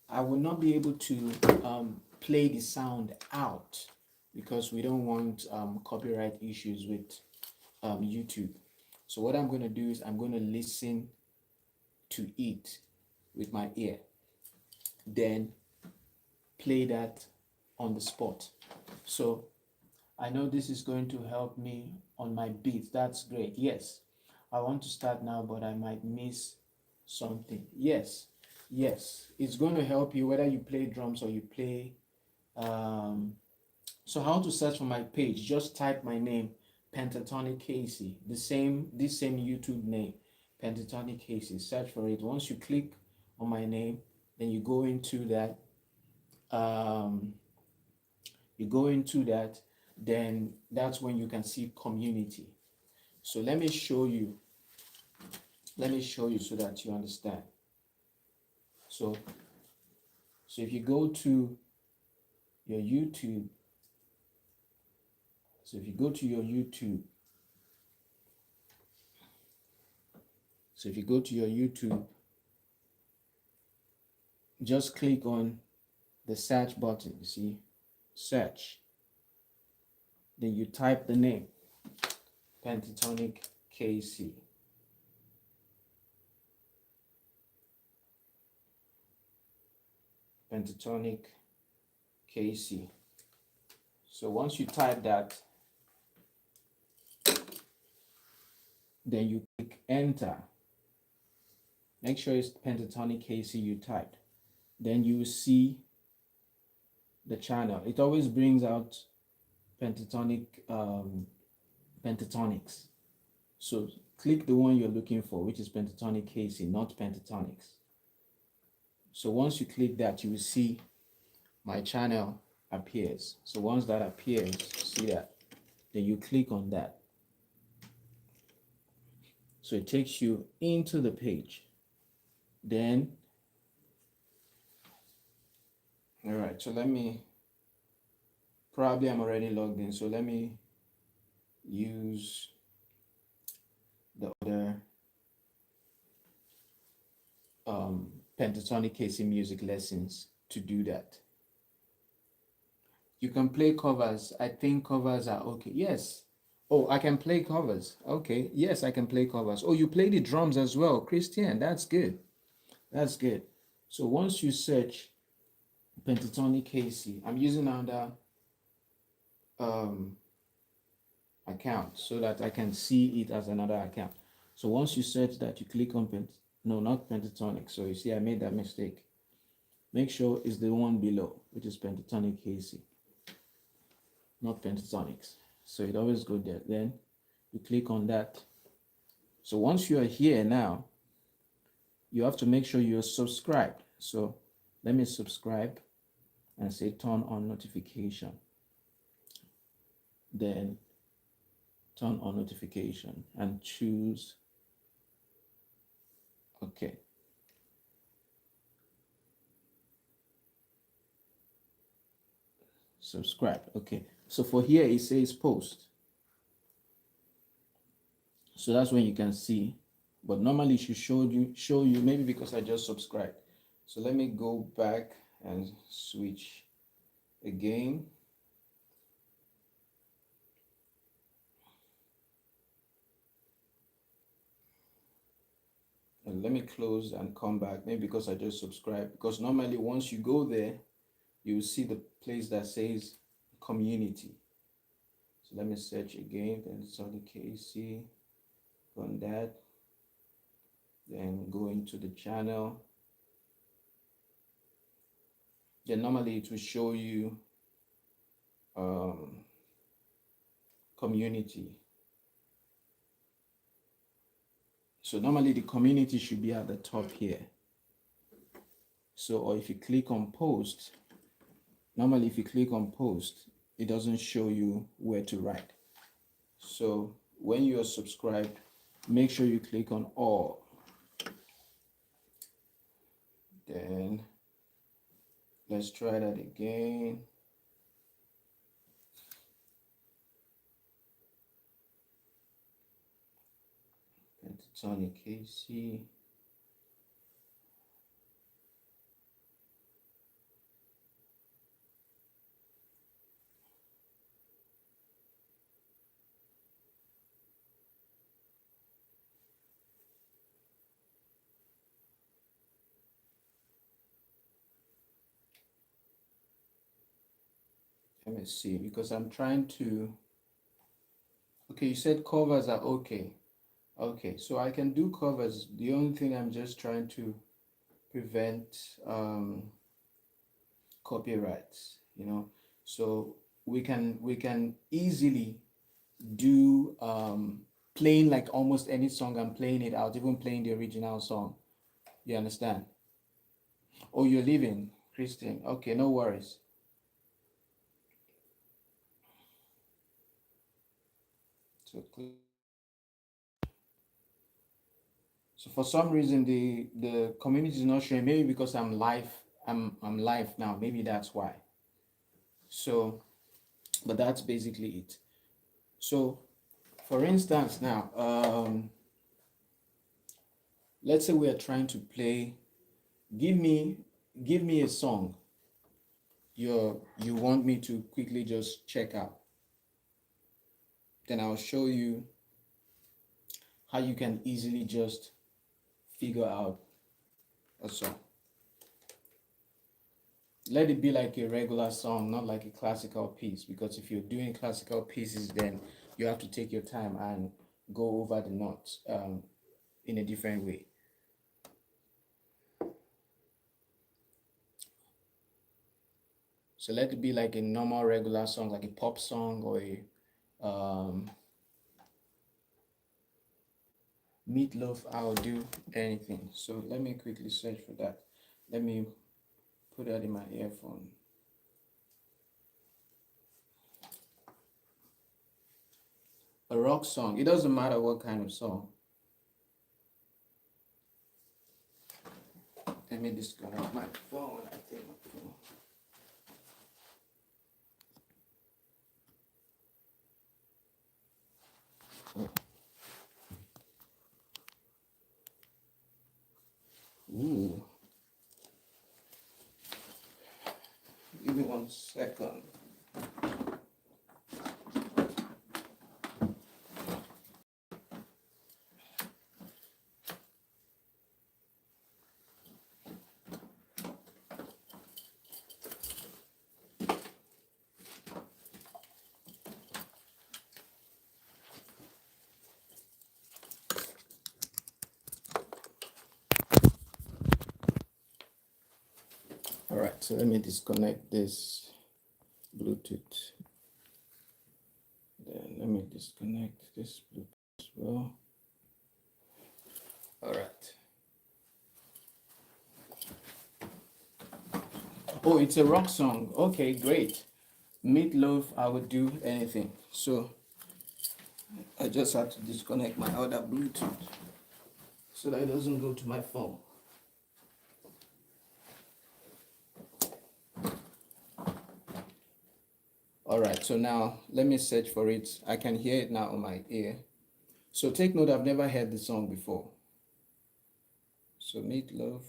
I will not be able to play the sound out because we don't want copyright issues with YouTube. So what I'm going to do is I'm going to listen to it with my ear, then play that on the spot. So I know this is going to help me on my beats. That's great. Yes, I want to start now, but I might miss something. Yes, it's going to help you whether you play drums or you play so how to search for my page? Just type my name, Pentatonickc, this same YouTube name, Pentatonickc. Search for it. Once you click on my name, then you go into that. Then that's when you can see community. So let me show you. Let me show you so that you understand. So if you go to your YouTube. So if you go to your YouTube, just click on the search button. You see, search. Then you type the name, Pentatonickc. Pentatonickc. So once you type that, then you click enter. Make sure it's Pentatonickc you typed. Then you see the channel. It always brings out Pentatonickc. So click the one you're looking for, which is Pentatonickc, not Pentatonickc. So once you click that, you will see my channel appears. So once that appears, see that, then you click on that. So it takes you into the page. Then, all right, so probably I'm already logged in. So let me use the other Pentatonickc music lessons to do that. You can play covers. I think covers are okay. Yes. Oh, I can play covers. Okay. Yes, I can play covers. Oh, you play the drums as well, Christian. That's good. That's good. So once you search Pentatonickc, I'm using another account so that I can see it as another account. So once you search that, you click on not Pentatonic. So you see, I made that mistake. Make sure it's the one below, which is Pentatonickc, not Pentatonics. So it always go there. Then you click on that. So once you are here now, you have to make sure you're subscribed. So let me subscribe and say turn on notification. then turn on notification and choose okay. Subscribe. Okay. So for here it says post. So that's when you can see. But normally it should show you maybe because I just subscribed. So let me go back and switch again. And let me close and come back. Maybe because I just subscribed. Because normally once you go there, you see the place that says community. So let me search again. Pentatonickc. Go on that. Then go into the channel. Then normally it will show you community. So normally the community should be at the top here. So, or if you click on post, normally if you click on post, it doesn't show you where to write. So when you are subscribed, make sure you click on all. Then let's try that again. Pentatonickc. Let me see, because I'm trying to, okay, you said covers are okay. Okay, so I can do covers. The only thing I'm just trying to prevent copyrights, So we can easily do playing like almost any song and playing it out, even playing the original song. You understand? Oh, you're leaving, Christian. Okay, no worries. So for some reason the community is not showing. Maybe because I'm live. I'm live now. Maybe that's why. So, but that's basically it. So, for instance, now, let's say we are trying to play. Give me a song. You want me to quickly just check out. Then I'll show you how you can easily just figure out a song. Let it be like a regular song, not like a classical piece, because if you're doing classical pieces, then you have to take your time and go over the notes in a different way. So let it be like a normal regular song, like a pop song or a meatloaf. I'll do anything. So let me quickly search for that. Let me put that in my earphone. A rock song. It doesn't matter what kind of song. Let me disconnect my phone. I think my phone. Ooh. Give me 1 second. All right, so let me disconnect this Bluetooth. Then let me disconnect this Bluetooth as well. All right. Oh, it's a rock song. Okay, great. Meatloaf, I would do anything. So I just had to disconnect my other Bluetooth so that it doesn't go to my phone. All right, so now let me search for it. I can hear it now on my ear. So take note, I've never heard the song before. So Meatloaf,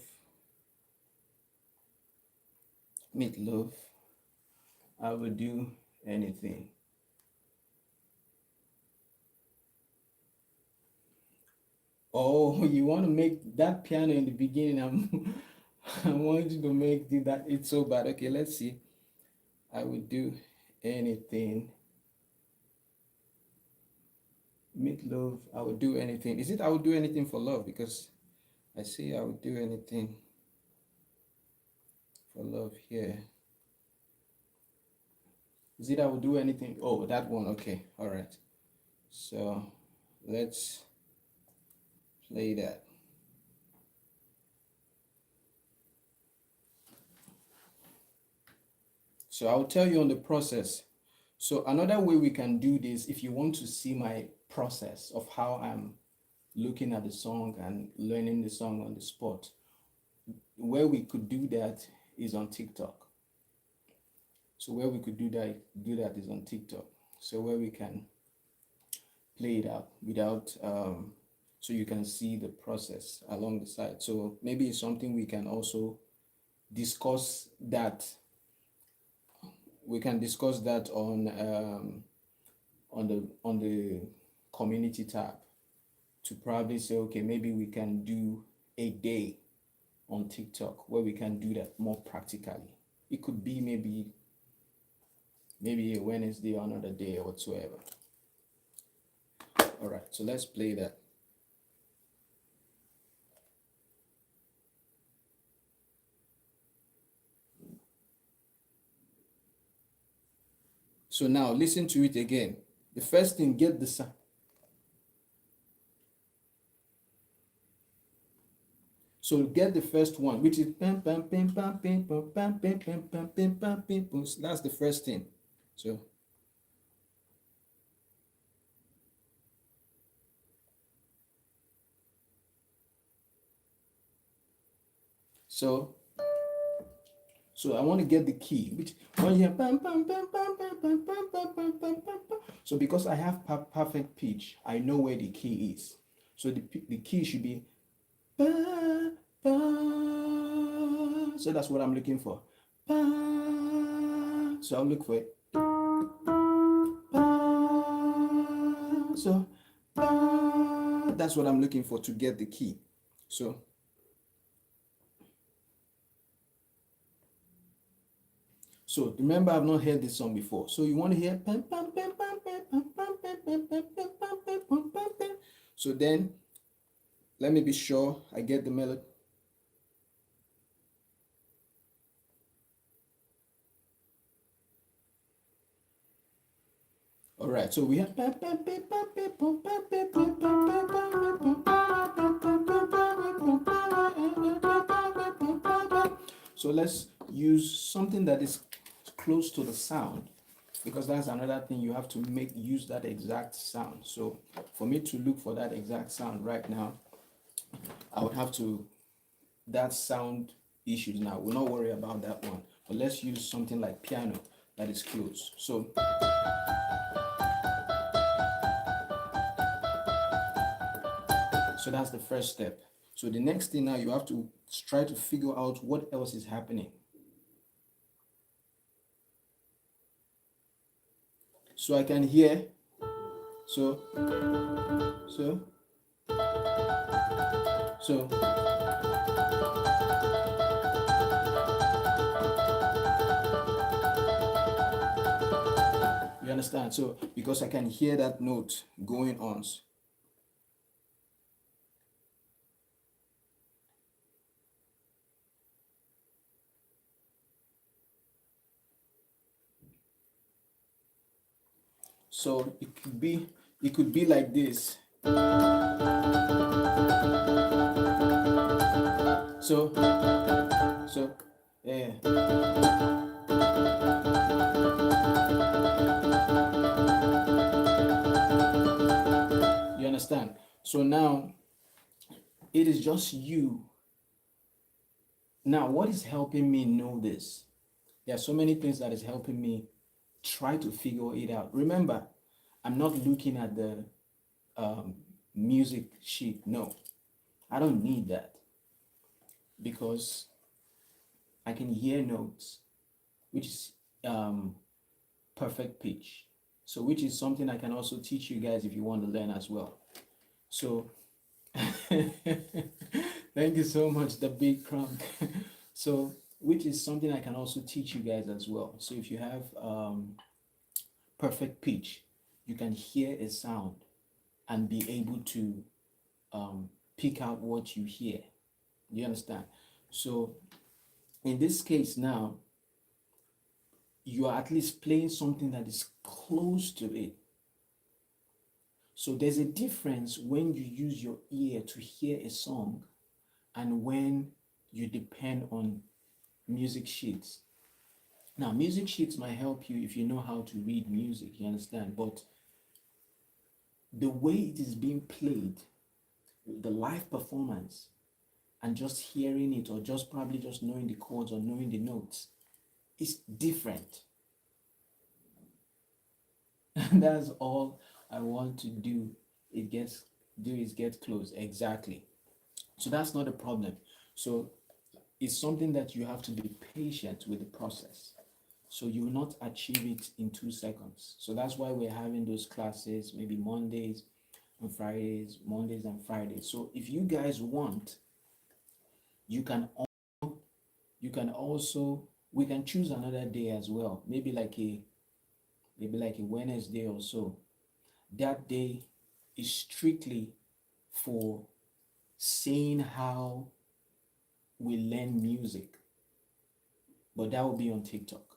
I would do anything. Oh, you want to make that piano in the beginning? I want you to make that. It's so bad. Okay, let's see. I would do anything. Meatloaf, I would do anything. Is it I would do anything for love? Because I see I would do anything for love here. Is it I would do anything? Oh, that one. Okay, all right. So let's play that. So I'll tell you on the process. So another way we can do this, if you want to see my process of how I'm looking at the song and learning the song on the spot, where we could do that is on TikTok. So where we could do that is on TikTok. So where we can play it out without so you can see the process along the side. So maybe it's something we can also discuss that. We can discuss that on the community tab to probably say, okay, maybe we can do a day on TikTok where we can do that more practically. It could be maybe a Wednesday or another day or whatsoever. All right, so let's play that. So now listen to it again. The first thing, get the sound. So get the first one, which is pam pam pam pam pam pam pam pam pam pam pam pam pam. That's the first thing. So so I want to get the key, which when you hear pam pam pam pam pam pam pam pam pam pam pam pam. So because I have perfect pitch, I know where the key is. So the key should be ba, ba. So that's what I'm looking for. Ba. So I'll look for it. Ba. So ba. That's what I'm looking for to get the key. So remember, I've not heard this song before. So you want to hear pam pam pam pam pam pam pam pam pam pam pam pam pam pam pam. So then let me be sure I get the melody. All right, so we have so let's use something that is close to the sound, because that's another thing you have to use that exact sound. So for me to look for that exact sound right now, I would have to that sound issues now. We'll not worry about that one, but let's use something like piano that is close. So that's the first step. So the next thing now, you have to try to figure out what else is happening. So I can hear, so, you understand? So because I can hear that note going on. So it could be like this. So yeah. So now it is just you. Now, what is helping me know this? There are so many things that is helping me try to figure it out. Remember, I'm not looking at the um, music sheet. No, I don't need that because I can hear notes, which is um, perfect pitch. So, which is something I can also teach you guys if you want to learn as well. So, thank you so much, the big crunk. So, which is something I can also teach you guys as well. So, if you have perfect pitch, you can hear a sound and be able to pick out what you hear. You understand? So, in this case now, you are at least playing something that is close to it. So there's a difference when you use your ear to hear a song and when you depend on music sheets. Now, music sheets might help you if you know how to read music, you understand? But the way it is being played, the live performance, and just hearing it or just probably just knowing the chords or knowing the notes is different. And that's all I want to do. It gets do is get close. Exactly. So that's not a problem. So it's something that you have to be patient with the process. So you will not achieve it in 2 seconds. So that's why we're having those classes, maybe Mondays and Fridays, Mondays and Fridays. So if you guys want, you can you can also we can choose another day as well. Maybe like a Wednesday or so. That day is strictly for seeing how we learn music, but that will be on TikTok,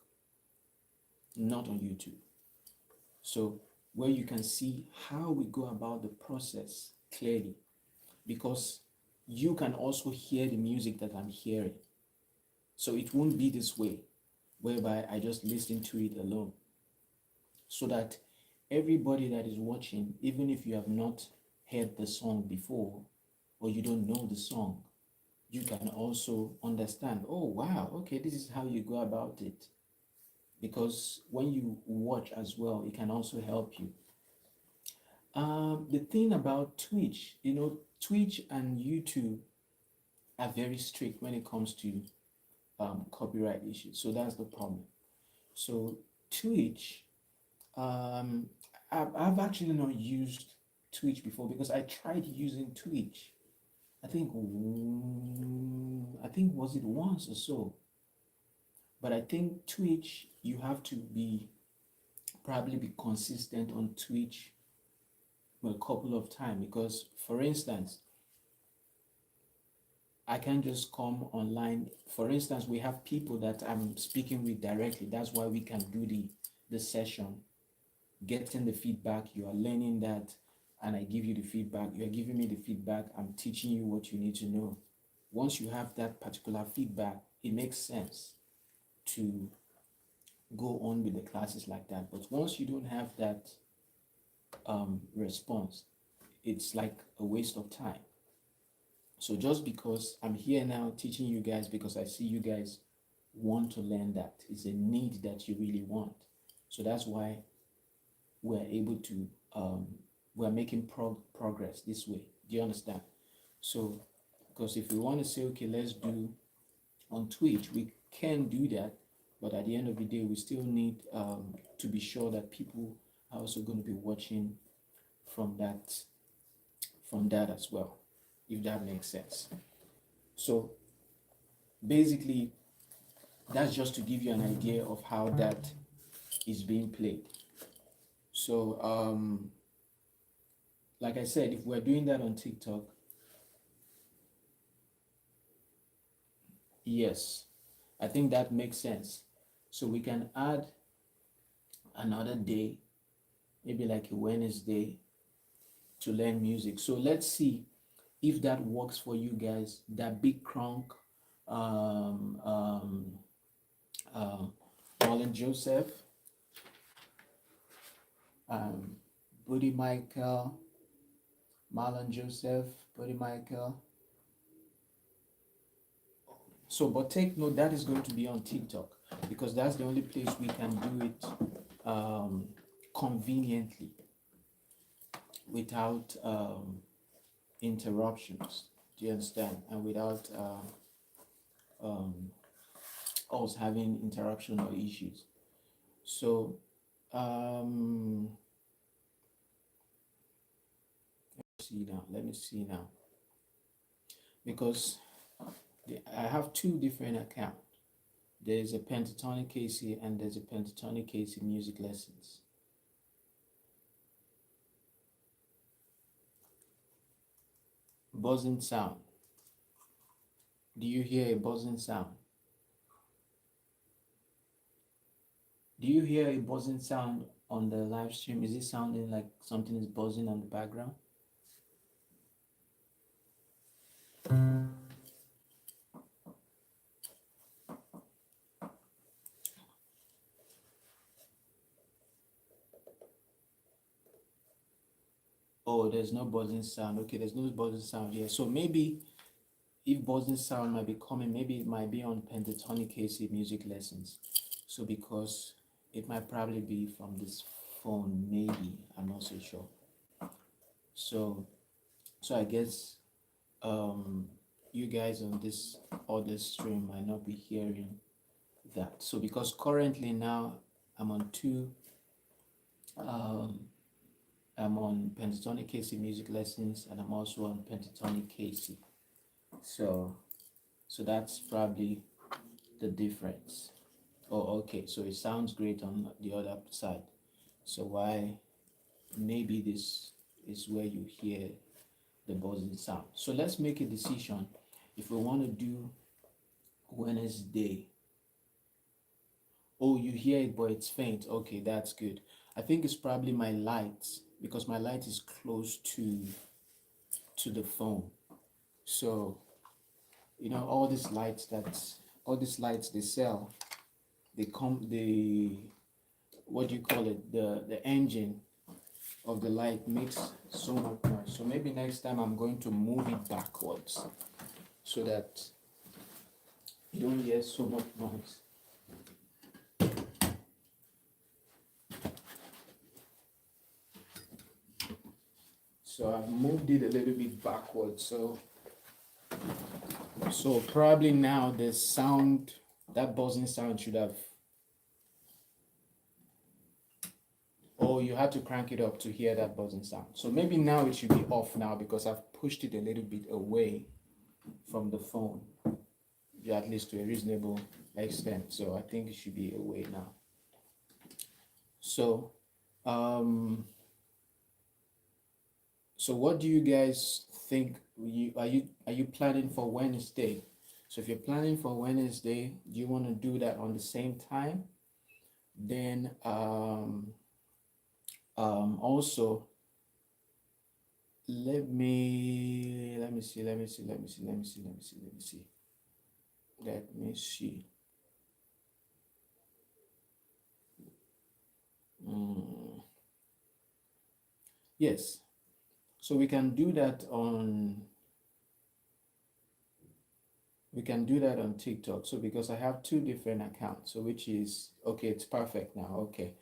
not on YouTube. So where you can see how we go about the process clearly, because you can also hear the music that I'm hearing. So it won't be this way, whereby I just listen to it alone. So that everybody that is watching, even if you have not heard the song before or you don't know the song, you can also understand, oh wow, okay, this is how you go about it. Because when you watch as well, it can also help you. The thing about Twitch, Twitch and YouTube are very strict when it comes to copyright issues. So that's the problem. So Twitch, I've actually not used Twitch before because I tried using Twitch. I think was it once or so. But I think Twitch, you have to probably be consistent on Twitch a couple of times because, for instance, I can just come online. For instance, we have people that I'm speaking with directly. That's why we can do the session, getting the feedback. You are learning that, and I give you the feedback. You are giving me the feedback. I'm teaching you what you need to know. Once you have that particular feedback, it makes sense to go on with the classes like that. But once you don't have that response, it's like a waste of time. So just because I'm here now teaching you guys because I see you guys want to learn that, it's a need that you really want. So that's why we're able to we're making progress this way. Do you understand? So because if we want to say, okay, let's do on Twitch, we can do that, but at the end of the day, we still need to be sure that people are also going to be watching from that as well, if that makes sense. So basically, that's just to give you an idea of how that is being played. So like I said, if we're doing that on TikTok, yes, I think that makes sense. So we can add another day, maybe like a Wednesday, to learn music. So let's see if that works for you guys. That big crunk, um, um, Marlon Joseph, um, Buddy Michael, Marlon Joseph, Buddy Michael. So, but take note that is going to be on TikTok because that's the only place we can do it conveniently without interruptions. Do you understand? And without um, us having interruption or issues. So, um, let me see now, because I have two different accounts. There's a Pentatonickc and there's a Pentatonickc music lessons. Buzzing sound. Do you hear a buzzing sound? Do you hear a buzzing sound on the live stream? Is it sounding like something is buzzing on the background? Oh, there's no buzzing sound. Okay, there's no buzzing sound here. So maybe if buzzing sound might be coming, maybe it might be on Pentatonickc music lessons. So because it might probably be from this phone, maybe I'm not so sure. So I guess you guys on this other stream might not be hearing that. So because currently now I'm on two, I'm on Pentatonickc music lessons and I'm also on Pentatonickc. So that's probably the difference. Oh, okay. So it sounds great on the other side. So why maybe this is where you hear the buzzing sound. So let's make a decision if we want to do Wednesday. Oh, you hear it, but it's faint. Okay, that's good. I think it's probably my light because my light is close to the phone. So, all these lights they sell, they what do you call it? The engine of the light makes so much noise. So maybe next time I'm going to move it backwards so that you don't hear so much noise. So I've moved it a little bit backwards. So probably now the sound, that buzzing sound should have, oh, you had to crank it up to hear that buzzing sound. So maybe now it should be off now because I've pushed it a little bit away from the phone, yeah, at least to a reasonable extent. So I think it should be away now. So, so what do you guys think? Are you planning for Wednesday? So if you're planning for Wednesday, do you want to do that on the same time? Then also let me see. Yes, so we can do that on TikTok. So because I have two different accounts, so which is okay, it's perfect now. Okay,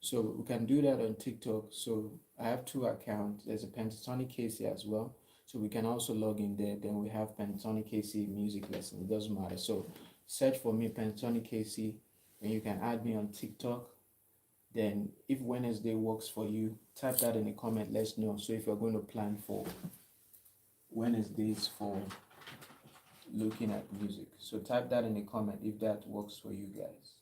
so we can do that on TikTok. So I have two accounts. There's a Pentatonickc as well. So we can also log in there. Then we have Pentatonickc music lesson. It doesn't matter. So search for me Pentatonickc, and you can add me on TikTok. Then if Wednesday works for you, type that in the comment. Let's know. So if you're going to plan for Wednesdays for looking at music, so type that in the comment if that works for you guys.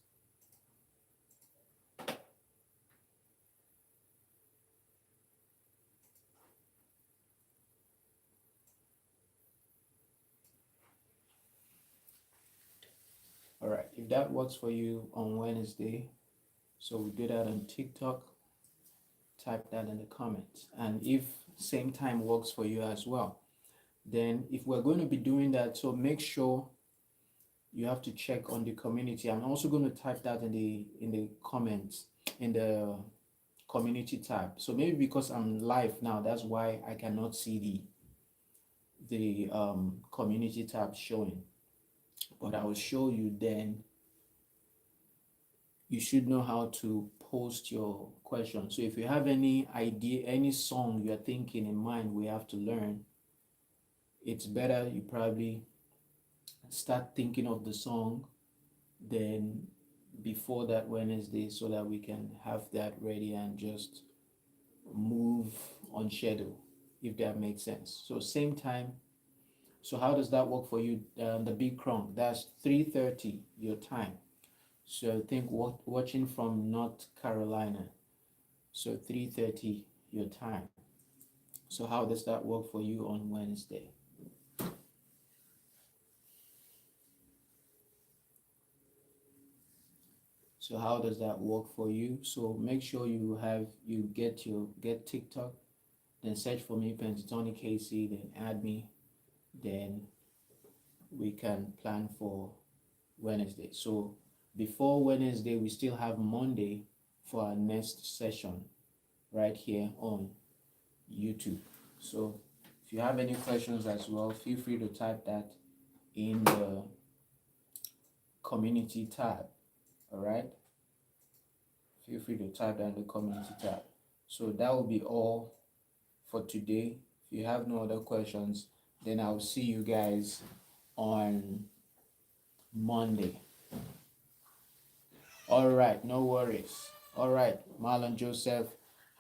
All right, if that works for you on Wednesday, so we do that on TikTok, type that in the comments. And if same time works for you as well, then if we're going to be doing that, so make sure you have to check on the community. I'm also going to type that in the comments, in the community tab. So maybe because I'm live now, that's why I cannot see the community tab showing. But I will show you then. You should know how to post your question. So if you have any idea, any song you're thinking in mind we have to learn, it's better you probably start thinking of the song then before that Wednesday, so that we can have that ready and just move on schedule, if that makes sense. So same time. So how does that work for you? The big crunk, that's 3:30 your time. So I think watching from North Carolina. So 3:30 your time. So how does that work for you on Wednesday? So how does that work for you? So make sure you get TikTok, then search for me Pentatonickc, then add me, then we can plan for Wednesday. So before Wednesday, we still have Monday for our next session right here on YouTube. So if you have any questions as well, feel free to type that in the community tab. All right, feel free to type that in the community tab. So that will be all for today. If you have no other questions, then I'll see you guys on Monday. All right, no worries. All right, Marlon Joseph,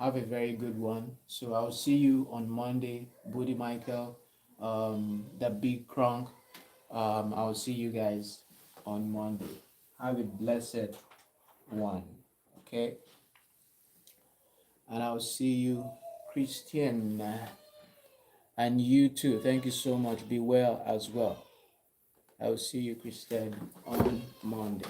have a very good one. So I'll see you on Monday. Buddy Michael, the big crunk. I'll see you guys on Monday. Have a blessed one. Okay, and I'll see you, Christian, and you too. Thank you so much. Be well as well. I'll see you, Christian, on Monday.